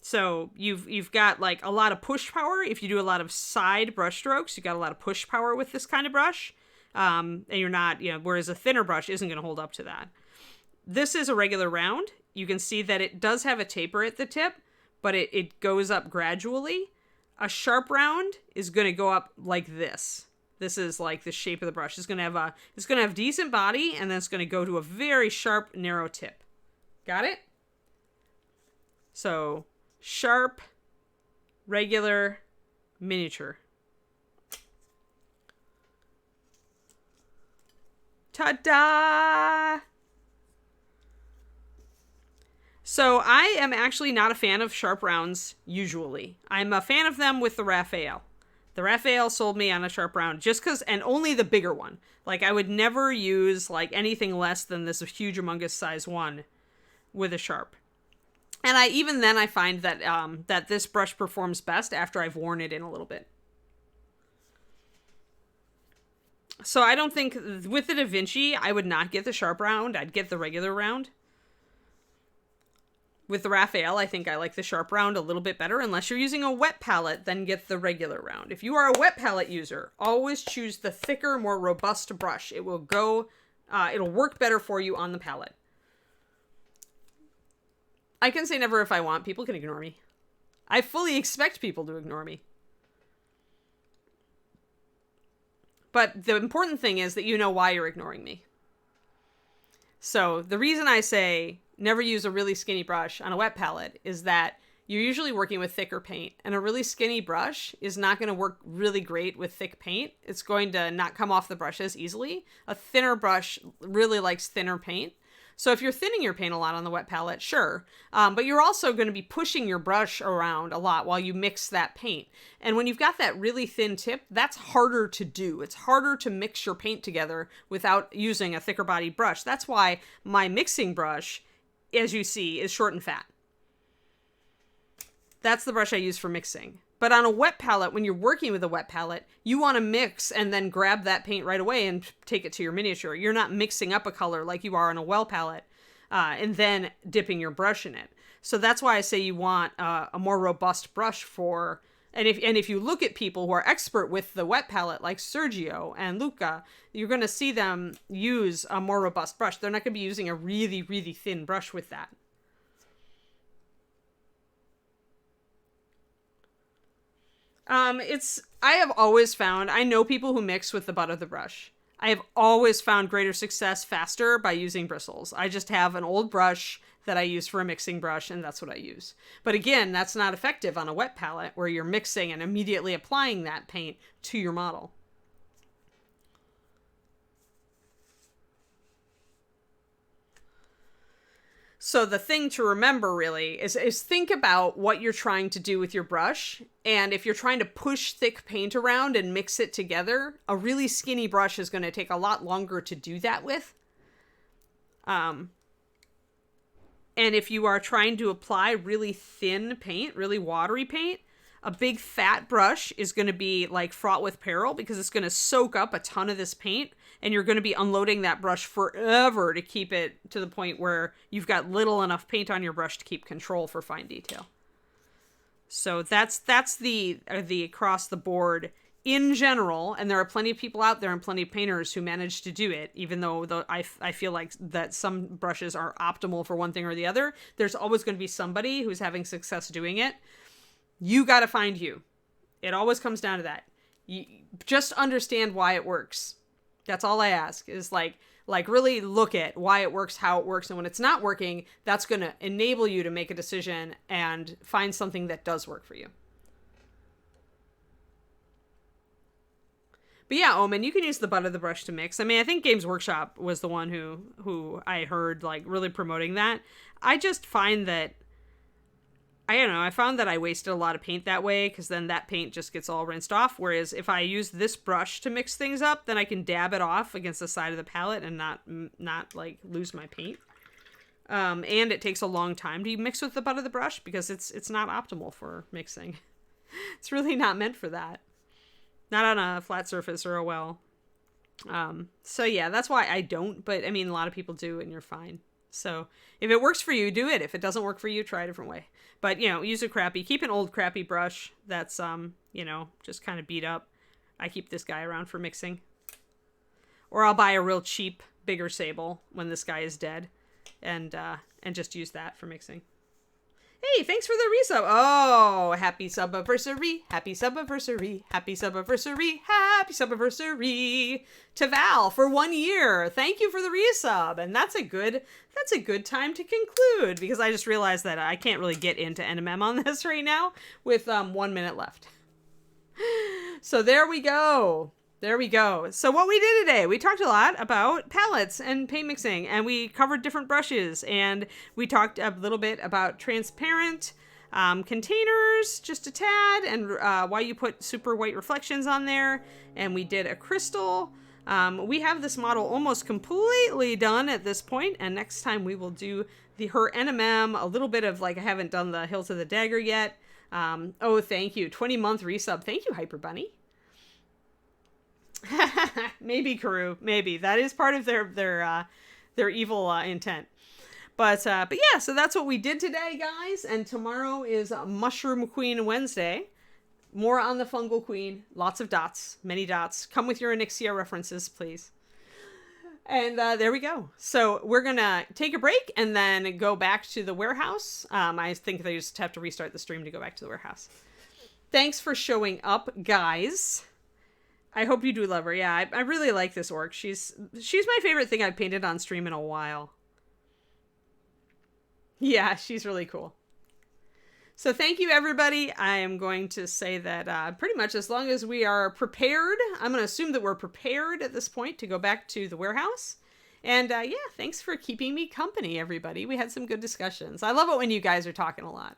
So you've got like a lot of push power. If you do a lot of side brush strokes, you got a lot of push power with this kind of brush. And you're not, whereas a thinner brush isn't going to hold up to that. This is a regular round. You can see that it does have a taper at the tip, but it goes up gradually. A sharp round is going to go up like this. This is like the shape of the brush. It's going to have decent body, and then it's going to go to a very sharp, narrow tip. Got it? So sharp, regular, miniature. Ta-da! So I am actually not a fan of sharp rounds usually. I'm a fan of them with the Raphael. The Raphael sold me on a sharp round just because, and only the bigger one. Like I would never use like anything less than this huge humongous size 1 with a sharp. And I find that that this brush performs best after I've worn it in a little bit. So I don't think, with the Da Vinci, I would not get the sharp round. I'd get the regular round. With the Raphael, I think I like the sharp round a little bit better. Unless you're using a wet palette, then get the regular round. If you are a wet palette user, always choose the thicker, more robust brush. It will go, it'll work better for you on the palette. I can say never if I want. People can ignore me. I fully expect people to ignore me. But the important thing is that you know why you're ignoring me. So the reason I say never use a really skinny brush on a wet palette is that you're usually working with thicker paint, and a really skinny brush is not going to work really great with thick paint. It's going to not come off the brush as easily. A thinner brush really likes thinner paint. So if you're thinning your paint a lot on the wet palette, sure. But you're also going to be pushing your brush around a lot while you mix that paint. And when you've got that really thin tip, that's harder to do. It's harder to mix your paint together without using a thicker body brush. That's why my mixing brush, as you see, is short and fat. That's the brush I use for mixing. But on a wet palette, when you're working with a wet palette, you want to mix and then grab that paint right away and take it to your miniature. You're not mixing up a color like you are on a well palette and then dipping your brush in it. So that's why I say you want a more robust brush for... And if you look at people who are expert with the wet palette, like Sergio and Luca, you're going to see them use a more robust brush. They're not going to be using a really, really thin brush with that. I have always found, I know people who mix with the butt of the brush. I have always found greater success faster by using bristles. I just have an old brush that I use for a mixing brush, and that's what I use. But again, that's not effective on a wet palette where you're mixing and immediately applying that paint to your model. So the thing to remember really is think about what you're trying to do with your brush. And if you're trying to push thick paint around and mix it together, a really skinny brush is going to take a lot longer to do that with. And if you are trying to apply really thin paint, really watery paint, a big fat brush is going to be like fraught with peril because it's going to soak up a ton of this paint, and you're going to be unloading that brush forever to keep it to the point where you've got little enough paint on your brush to keep control for fine detail. So that's the across the board in general, and there are plenty of people out there and plenty of painters who manage to do it, even though I feel like that some brushes are optimal for one thing or the other. There's always going to be somebody who's having success doing it. You got to find you. It always comes down to that. You just understand why it works. That's all I ask, is like really look at why it works, how it works. And when it's not working, that's going to enable you to make a decision and find something that does work for you. But yeah, Omen, you can use the butt of the brush to mix. I mean, I think Games Workshop was the one who I heard like really promoting that. I just find that, I don't know, I found that I wasted a lot of paint that way because then that paint just gets all rinsed off. Whereas if I use this brush to mix things up, then I can dab it off against the side of the palette and not like lose my paint. And it takes a long time to mix with the butt of the brush because it's not optimal for mixing. It's really not meant for that. Not on a flat surface or a well. So yeah, that's why I don't, but I mean, a lot of people do and you're fine. So if it works for you, do it. If it doesn't work for you, try a different way. But, you know, keep an old crappy brush that's, you know, just kind of beat up. I keep this guy around for mixing. Or I'll buy a real cheap, bigger sable when this guy is dead and just use that for mixing. Hey, thanks for the resub. Oh, happy subiversary, happy subiversary, happy subiversary, happy subiversary to Val for 1 year. Thank you for the resub. And that's a good time to conclude because I just realized that I can't really get into NMM on this right now with 1 minute left. So there we go. There we go. So what we did today, we talked a lot about palettes and paint mixing, and we covered different brushes, and we talked a little bit about transparent containers, just a tad, and why you put super white reflections on there, and we did a crystal. We have this model almost completely done at this point, and next time we will do her NMM, a little bit of, like, I haven't done the Hilt of the Dagger yet. Oh, thank you. 20-month resub. Thank you, Hyper Bunny. Maybe Karoo. Maybe that is part of their evil intent. But yeah, so that's what we did today, guys. And tomorrow is Mushroom Queen Wednesday. More on the Fungal Queen. Lots of dots. Many dots. Come with your Onyxia references, please. And there we go. So we're going to take a break and then go back to the warehouse. I think they just have to restart the stream to go back to the warehouse. Thanks for showing up, guys. I hope you do love her. Yeah, I really like this orc. She's my favorite thing I've painted on stream in a while. Yeah, she's really cool. So thank you, everybody. I am going to say that pretty much as long as we are prepared, I'm going to assume that we're prepared at this point to go back to the warehouse. And yeah, thanks for keeping me company, everybody. We had some good discussions. I love it when you guys are talking a lot.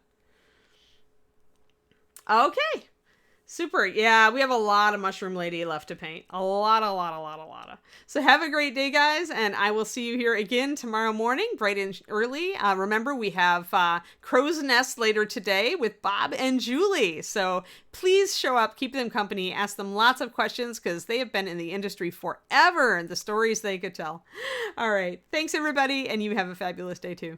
Okay. Super. Yeah, we have a lot of Mushroom Lady left to paint. A lot. So have a great day, guys, and I will see you here again tomorrow morning, bright and early. Remember, we have Crow's Nest later today with Bob and Julie. So please show up, keep them company, ask them lots of questions because they have been in the industry forever and the stories they could tell. All right. Thanks, everybody, and you have a fabulous day, too.